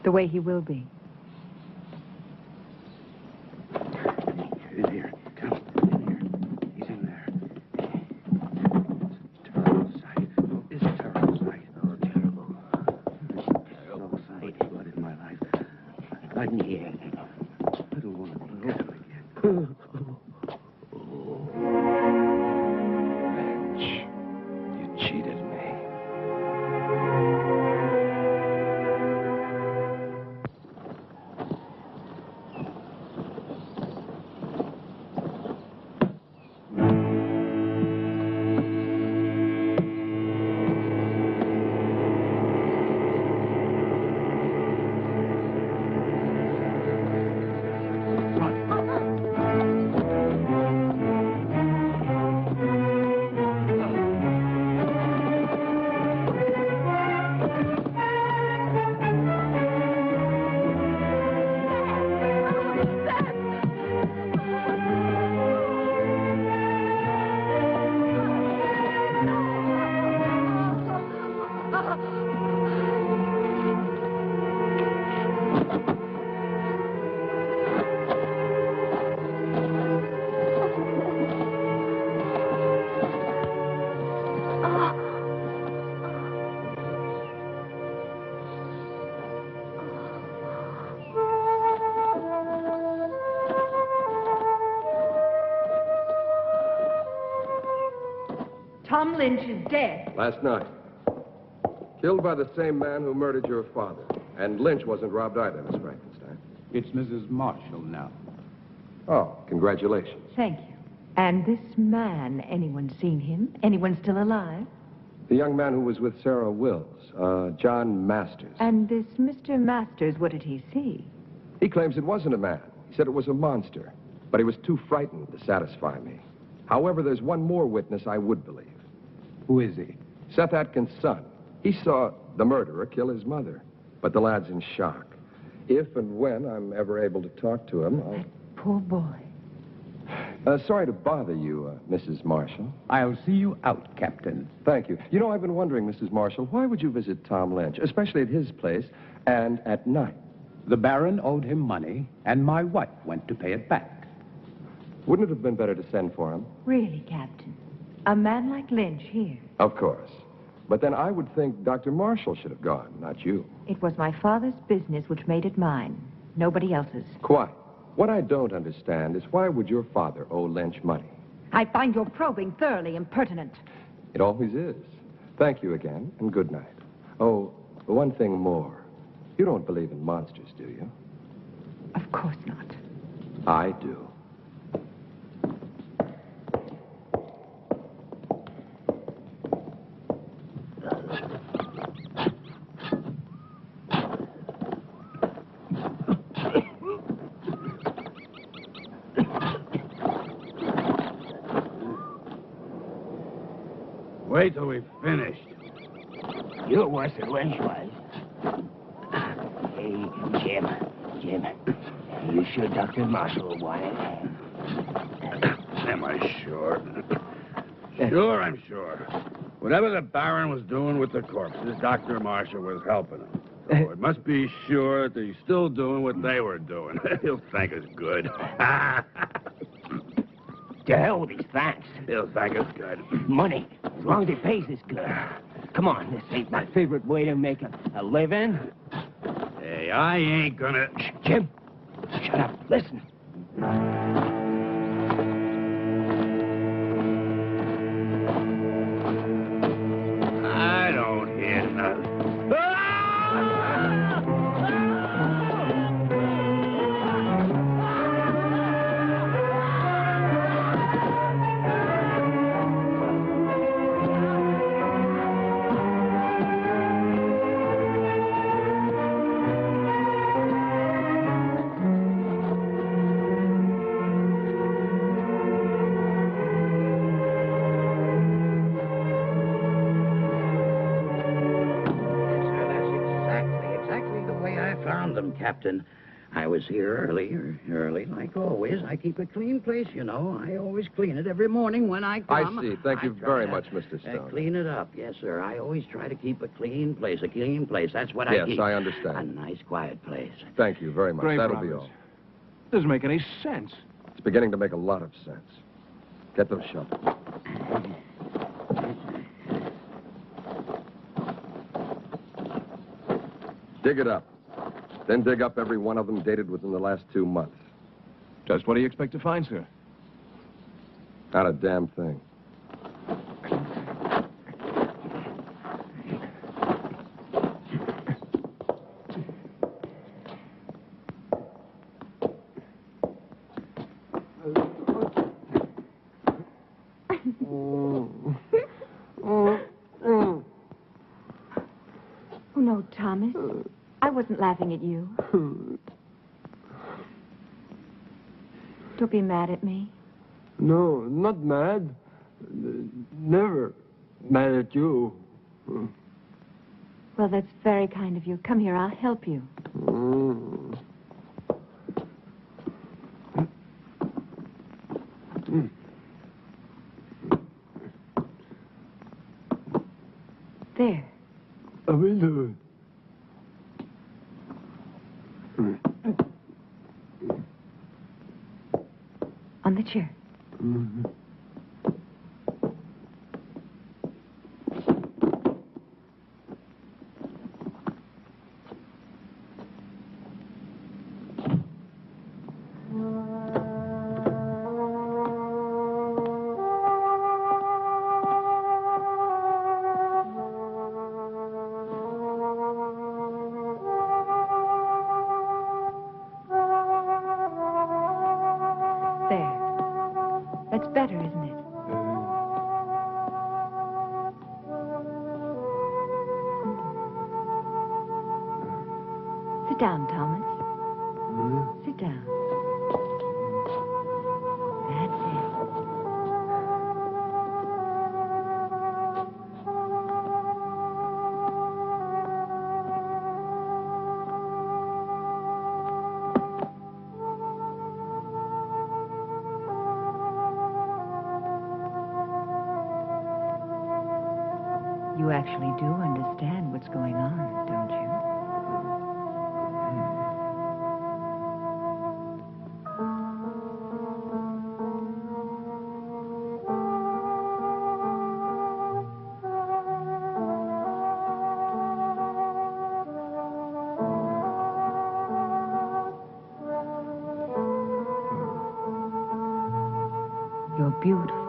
The way he will be. In here. Come. In here. He's in there. Terrible sight. Oh, it's a terrible sight. Oh, terrible. Terrible sight. Blood in my life. Blood in here. I don't want to blow again. Lynch, you cheated me. Tom Lynch is dead. Last night. Killed by the same man who murdered your father. And Lynch wasn't robbed either, Miss Frankenstein. It's Mrs. Marshall now. Oh, congratulations. Thank you. And this man, anyone seen him? Anyone still alive? The young man who was with Sarah Wills, John Masters. And this Mr. Masters, what did he see? He claims it wasn't a man. He said it was a monster. But he was too frightened to satisfy me. However, there's one more witness I would believe. Who is he? Seth Atkins' son. He saw the murderer kill his mother. But the lad's in shock. If and when I'm ever able to talk to him, I'll... That poor boy. Sorry to bother you, Mrs. Marshall. I'll see you out, Captain. Thank you. You know, I've been wondering, Mrs. Marshall, why would you visit Tom Lynch, especially at his place, and at night? The Baron owed him money, and my wife went to pay it back. Wouldn't it have been better to send for him? Really, Captain? A man like Lynch here? Of course. But then I would think Dr. Marshall should have gone, not you. It was my father's business which made it mine. Nobody else's. Quite. What I don't understand is why would your father owe Lynch money? I find your probing thoroughly impertinent. It always is. Thank you again, and good night. Oh, one thing more. You don't believe in monsters, do you? Of course not. I do. Wait till we've finished. You're worse than Lynch was. Hey, Jim. You sure Dr. Marshall wanted? Am I sure? Sure, I'm sure. Whatever the Baron was doing with the corpses, Dr. Marshall was helping him. So it must be sure that he's still doing what they were doing. He'll thank us good. To hell with his thanks. He'll thank us good. Money, as long as he pays us good. Come on, this ain't my favorite way to make a living. Hey, I ain't gonna... Shh, Jim, shut up. Listen. I don't hear nothing. Captain. I was here early, like always. I keep a clean place, you know. I always clean it every morning when I come. I see. Thank you very much, Mr. Stone. Clean it up, yes, sir. I always try to keep a clean place. That's what I keep. Yes, I understand. A nice, quiet place. Thank you very much. Great That'll progress. be all. Doesn't make any sense. It's beginning to make a lot of sense. Get those shovels. Dig it up. Then dig up every one of them dated within the last 2 months. Just what do you expect to find, sir? Not a damn thing. Oh, no, Thomas. I wasn't laughing at you. Don't be mad at me. No, not mad. Never mad at you. Well, that's very kind of you. Come here, I'll help you. There. I will do it. On the chair. better, isn't it? Sit down, Thomas. Sit down. That's it. You actually do understand what's going on, don't you? You're beautiful.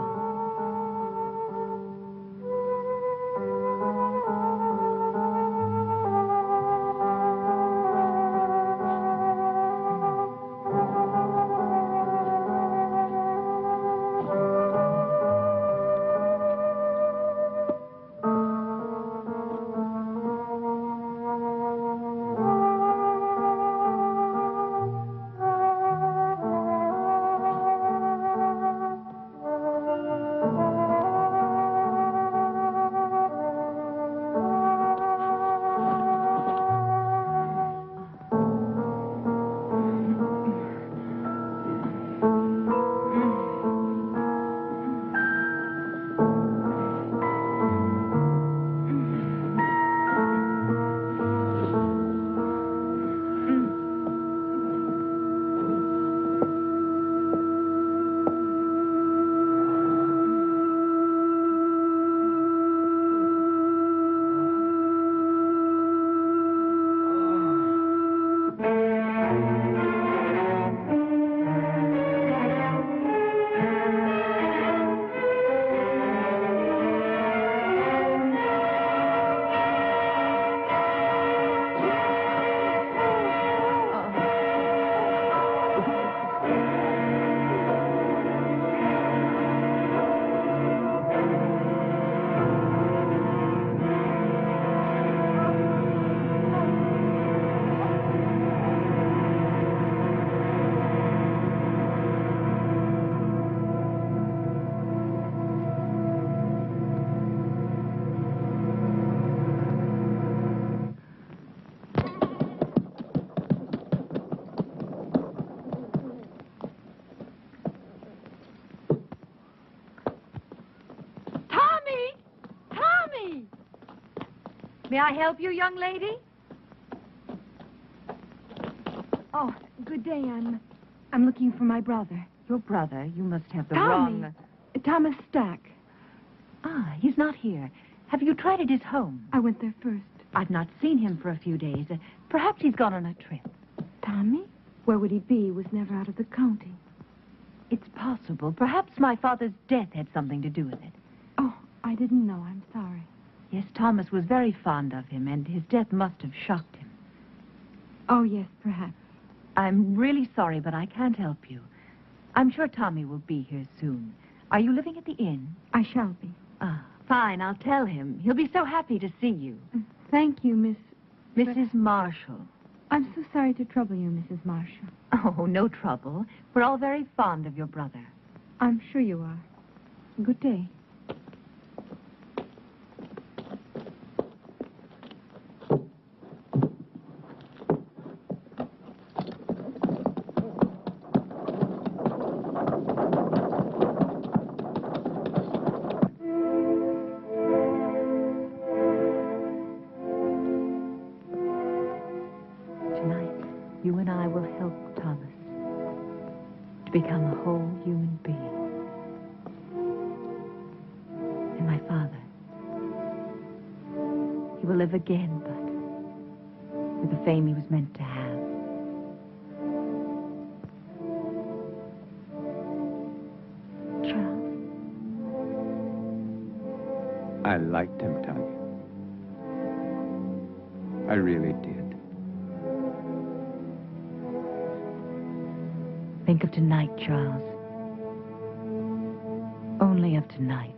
May I help you, young lady? Oh, good day. I'm looking for my brother. Your brother? You must have the Tommy. wrong... Thomas Stack. Ah, he's not here. Have you tried at his home? I went there first. I've not seen him for a few days. Perhaps he's gone on a trip. Tommy? Where would he be? He was never out of the county. It's possible. Perhaps my father's death had something to do with it. Oh, I didn't know. I'm sorry. Yes, Thomas was very fond of him, and his death must have shocked him. Oh, yes, perhaps. I'm really sorry, but I can't help you. I'm sure Tommy will be here soon. Are you living at the inn? I shall be. Ah, fine. I'll tell him. He'll be so happy to see you. Thank you, Mrs. Marshall. I'm so sorry to trouble you, Mrs. Marshall. Oh, no trouble. We're all very fond of your brother. I'm sure you are. Good day. You and I will help Thomas to become a whole human being. And my father, he will live again, but with the fame he was meant to have. Charles? I liked him, Tanya. I really did. Think of tonight, Charles. Only of tonight.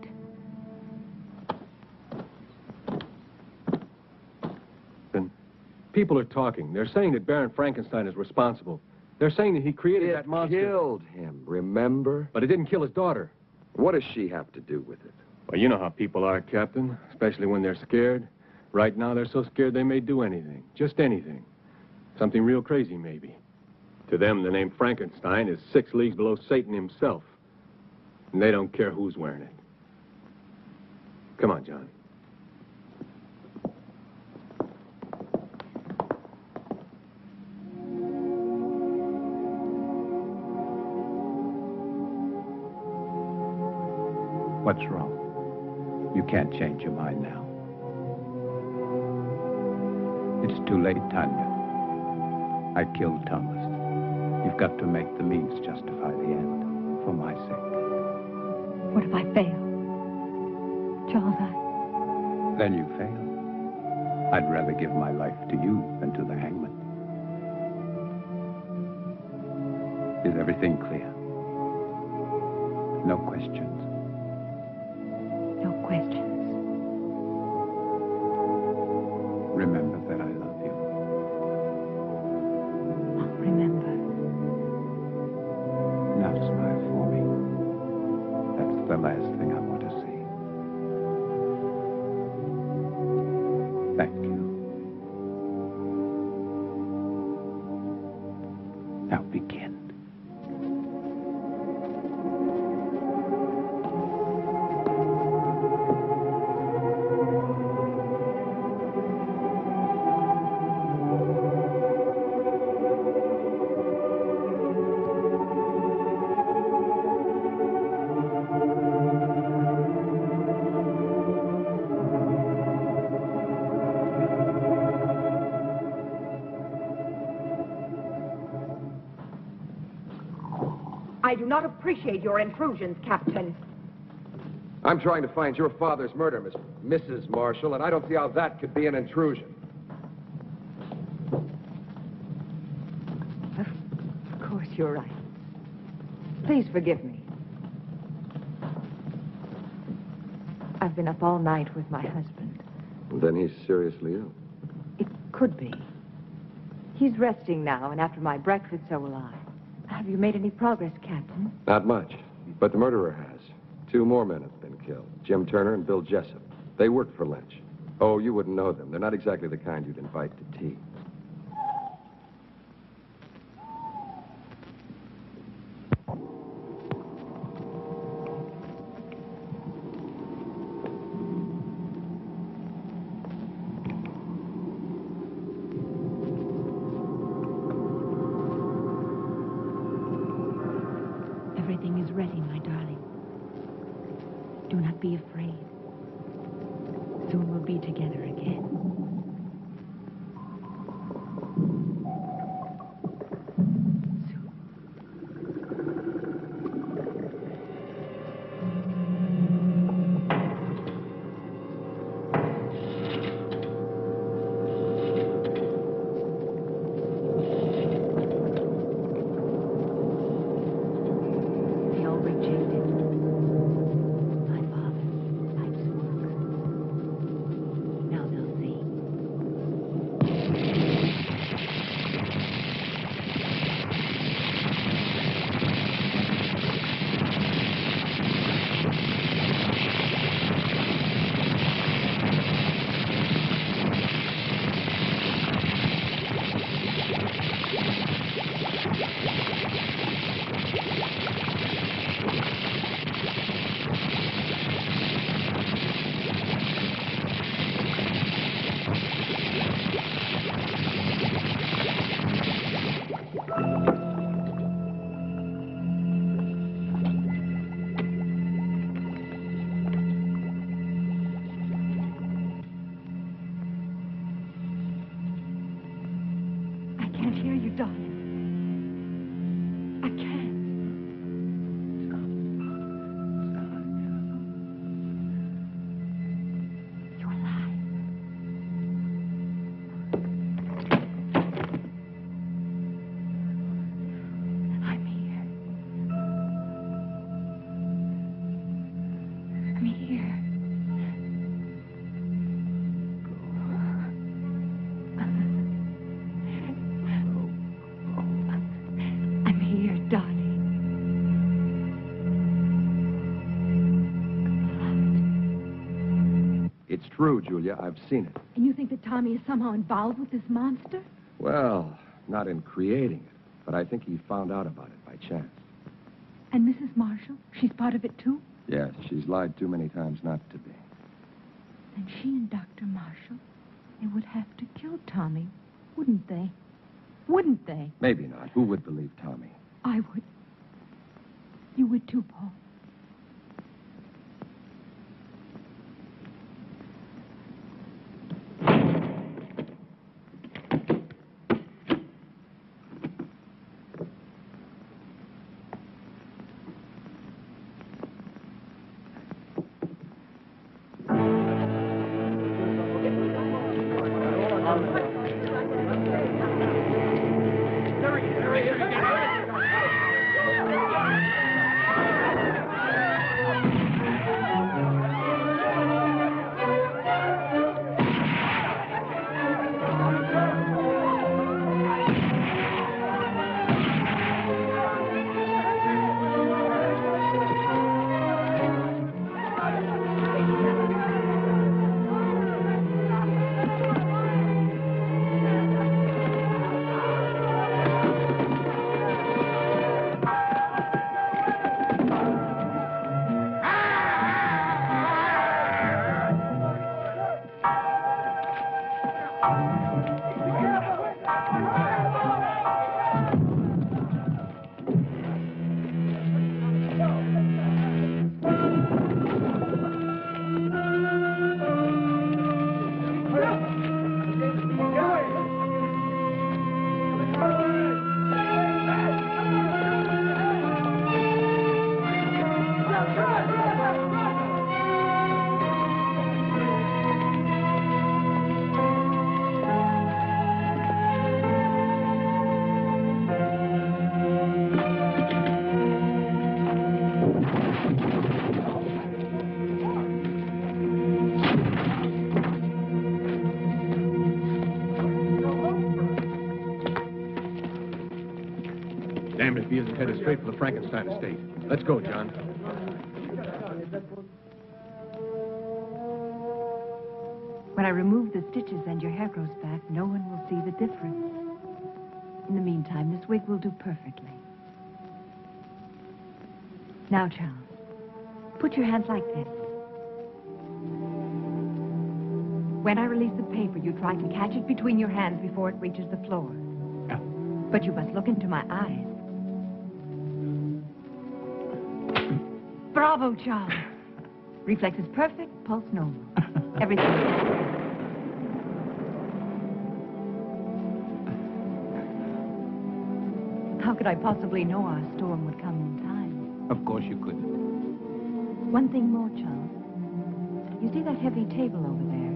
People are talking. They're saying that Baron Frankenstein is responsible. They're saying that he created that monster. Killed him, remember? But it didn't kill his daughter. What does she have to do with it? Well, you know how people are, Captain, especially when they're scared. Right now, they're so scared they may do anything. Just anything. Something real crazy, maybe. To them, the name Frankenstein is 6 leagues below Satan himself. And they don't care who's wearing it. Come on, John. What's wrong? You can't change your mind now. It's too late, Tanya. I killed Thomas. You've got to make the means justify the end, for my sake. What if I fail? Charles, Then you fail. I'd rather give my life to you than to the hangman. Is everything clear? No questions. No questions. Remember that I love you. I'll remember. Now smile for me. That's the last thing I want to see. Thank you. Now begin. I do not appreciate your intrusions, Captain. I'm trying to find your father's murder, Mrs. Marshall, and I don't see how that could be an intrusion. Of course, you're right. Please forgive me. I've been up all night with my husband. Then he's seriously ill. It could be. He's resting now, and after my breakfast, so will I. Have you made any progress, Captain? Not much, but the murderer has. 2 more men have been killed, Jim Turner and Bill Jessup. They worked for Lynch. Oh, you wouldn't know them. They're not exactly the kind you'd invite to tea. Everything is ready, my darling. Do not be afraid. Soon we'll be together again. They all rejected my father's life's work. Now they'll see. I can't hear you, darling. I can't. You're alive. I'm here. true, Julia. I've seen it. And you think that Tommy is somehow involved with this monster? Well, not in creating it, but I think he found out about it by chance. And Mrs. Marshall? She's part of it, too? Yes, she's lied too many times not to be. And she and Dr. Marshall, they would have to kill Tommy, wouldn't they? Wouldn't they? Maybe not. Who would believe Tommy? I would. You would too, Paul. Damned if he isn't headed straight for the Frankenstein estate. Let's go, John. When I remove the stitches and your hair grows back, no one will see the difference. In the meantime, this wig will do perfectly. Now, Charles, put your hands like this. When I release the paper, you try to catch it between your hands before it reaches the floor. Yeah. But you must look into my eyes. Bravo, Charles. Reflex is perfect, pulse normal. Everything. How could I possibly know our storm would come in time? Of course you couldn't. One thing more, Charles. You see that heavy table over there?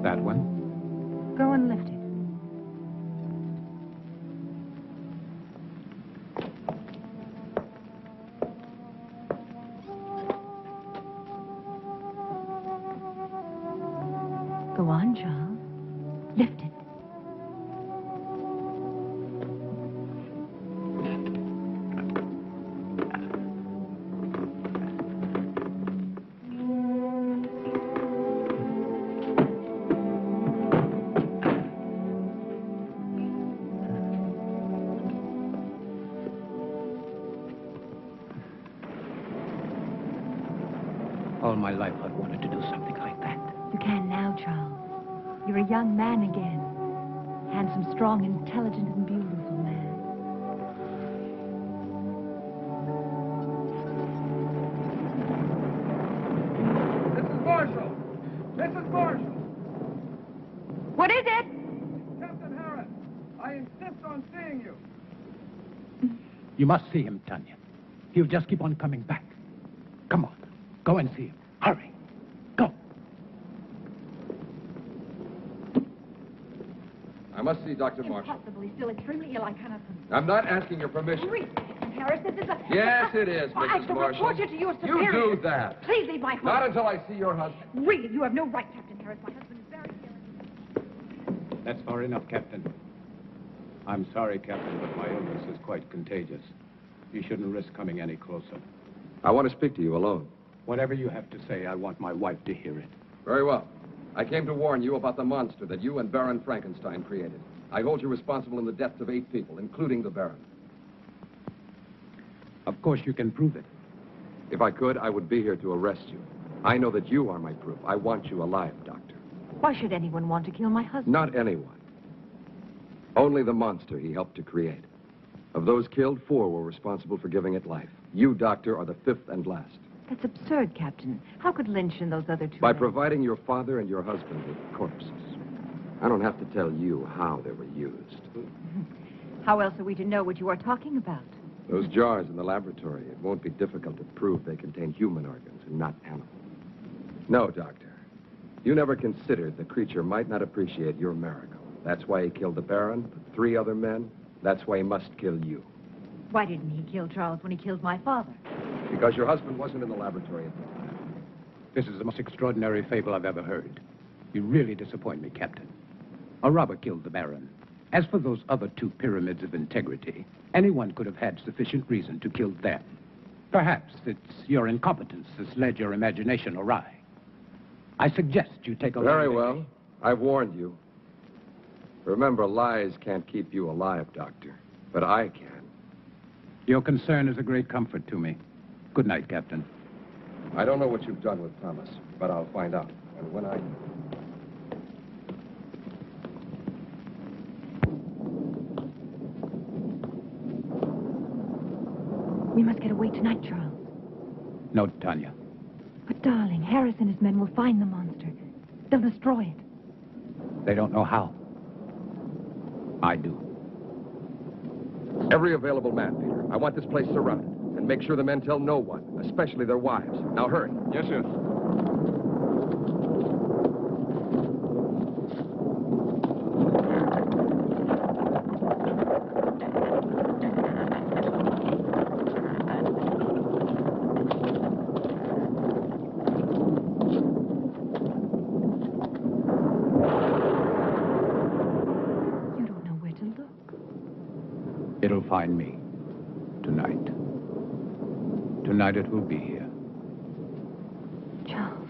That one? Go and lift it. Go on, Charles. Lift it. All my life I've wanted to do something like that. You can now, Charles. You're a young man again. Handsome, strong, intelligent, and beautiful man. Mrs. Marshall! Mrs. Marshall! What is it? Captain Harris, I insist on seeing you. You must see him, Tanya. He'll just keep on coming back. Come on. Go and see him. Hurry. Go. I must see Dr. Marshall. Impossible. He's still extremely ill. I cannot. I'm not asking your permission. Really, Captain Harris, this is a... Yes, it is, Oh, I Mrs. shall Marshall. report you to your You superior. do that. Please leave my home. Not until I see your husband. Really, you have no right, Captain Harris. My husband is very ill. That's far enough, Captain. I'm sorry, Captain, but my illness is quite contagious. You shouldn't risk coming any closer. I want to speak to you alone. Whatever you have to say, I want my wife to hear it. Very well. I came to warn you about the monster that you and Baron Frankenstein created. I hold you responsible in the deaths of 8 people, including the Baron. Of course you can prove it. If I could, I would be here to arrest you. I know that you are my proof. I want you alive, Doctor. Why should anyone want to kill my husband? Not anyone. Only the monster he helped to create. Of those killed, 4 were responsible for giving it life. You, Doctor, are the 5th and last. That's absurd, Captain. How could Lynch and those other 2 By men- providing your father and your husband with corpses. I don't have to tell you how they were used. How else are we to know what you are talking about? Those jars in the laboratory, it won't be difficult to prove they contain human organs and not animal. No, Doctor. You never considered the creature might not appreciate your miracle. That's why he killed the Baron, the 3 other men. That's why he must kill you. Why didn't he kill Charles when he killed my father? Because your husband wasn't in the laboratory at the time. This is the most extraordinary fable I've ever heard. You really disappoint me, Captain. A robber killed the Baron. As for those other 2 pyramids of integrity, anyone could have had sufficient reason to kill them. Perhaps it's your incompetence that's led your imagination awry. I suggest you take a Very well. I've warned you. Remember, lies can't keep you alive, Doctor. But I can. Your concern is a great comfort to me. Good night, Captain. I don't know what you've done with Thomas, but I'll find out. And when I... We must get away tonight, Charles. No, Tanya. But, darling, Harris and his men will find the monster. They'll destroy it. They don't know how. I do. Every available man, Peter. I want this place surrounded. And make sure the men tell no one, especially their wives. Now hurry. Yes, sir. It'll find me. Tonight. Tonight it will be here. Charles.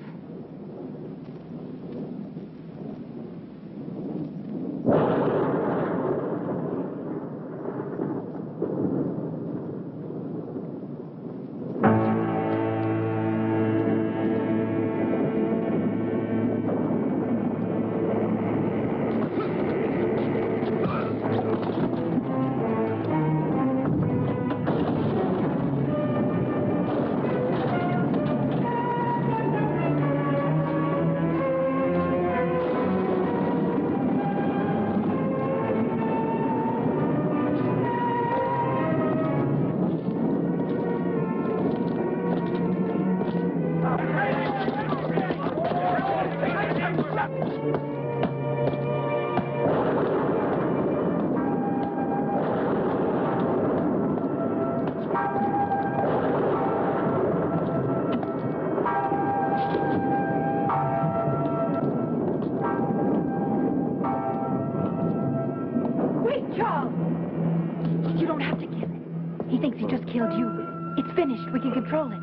We can control it.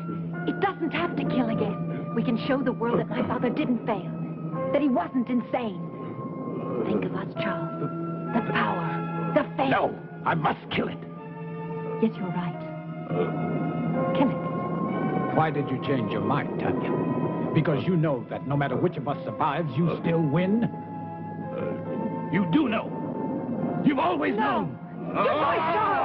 It doesn't have to kill again. We can show the world that my father didn't fail, that he wasn't insane. Think of us, Charles. The power, the fame. No, I must kill it. Yes, you're right. Kill it. Why did you change your mind, Tanya? Because you know that no matter which of us survives, you still win? You do know. You've always known. Good boy, Charles!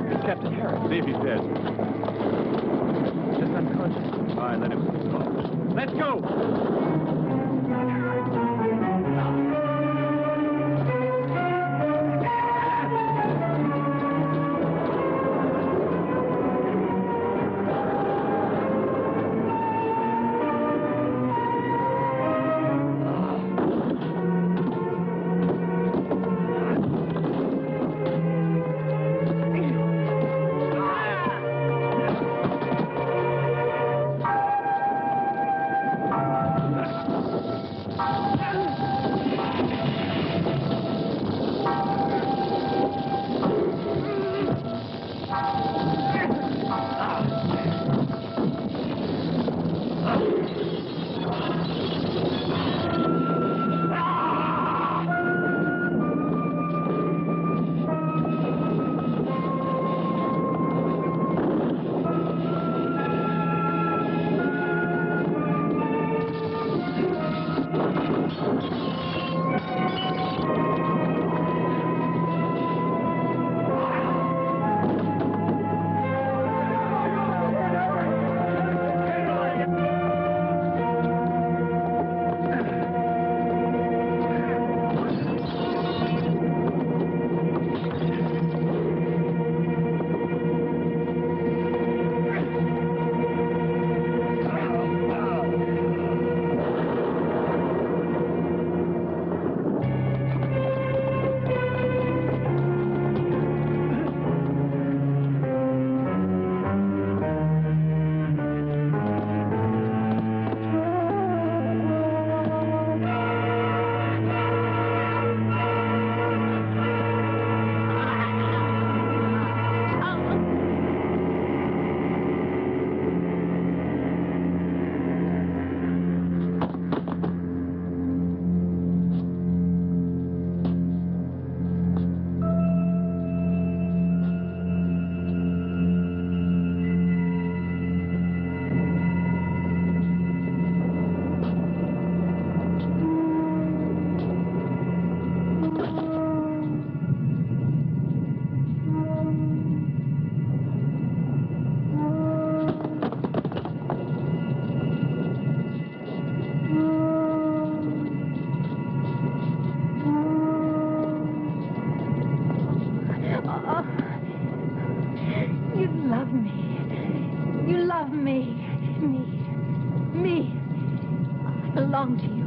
It's Captain Harris. See if he's dead. Just unconscious. All right, let him talk. Let's go! me. You love me. Me. I belong to you.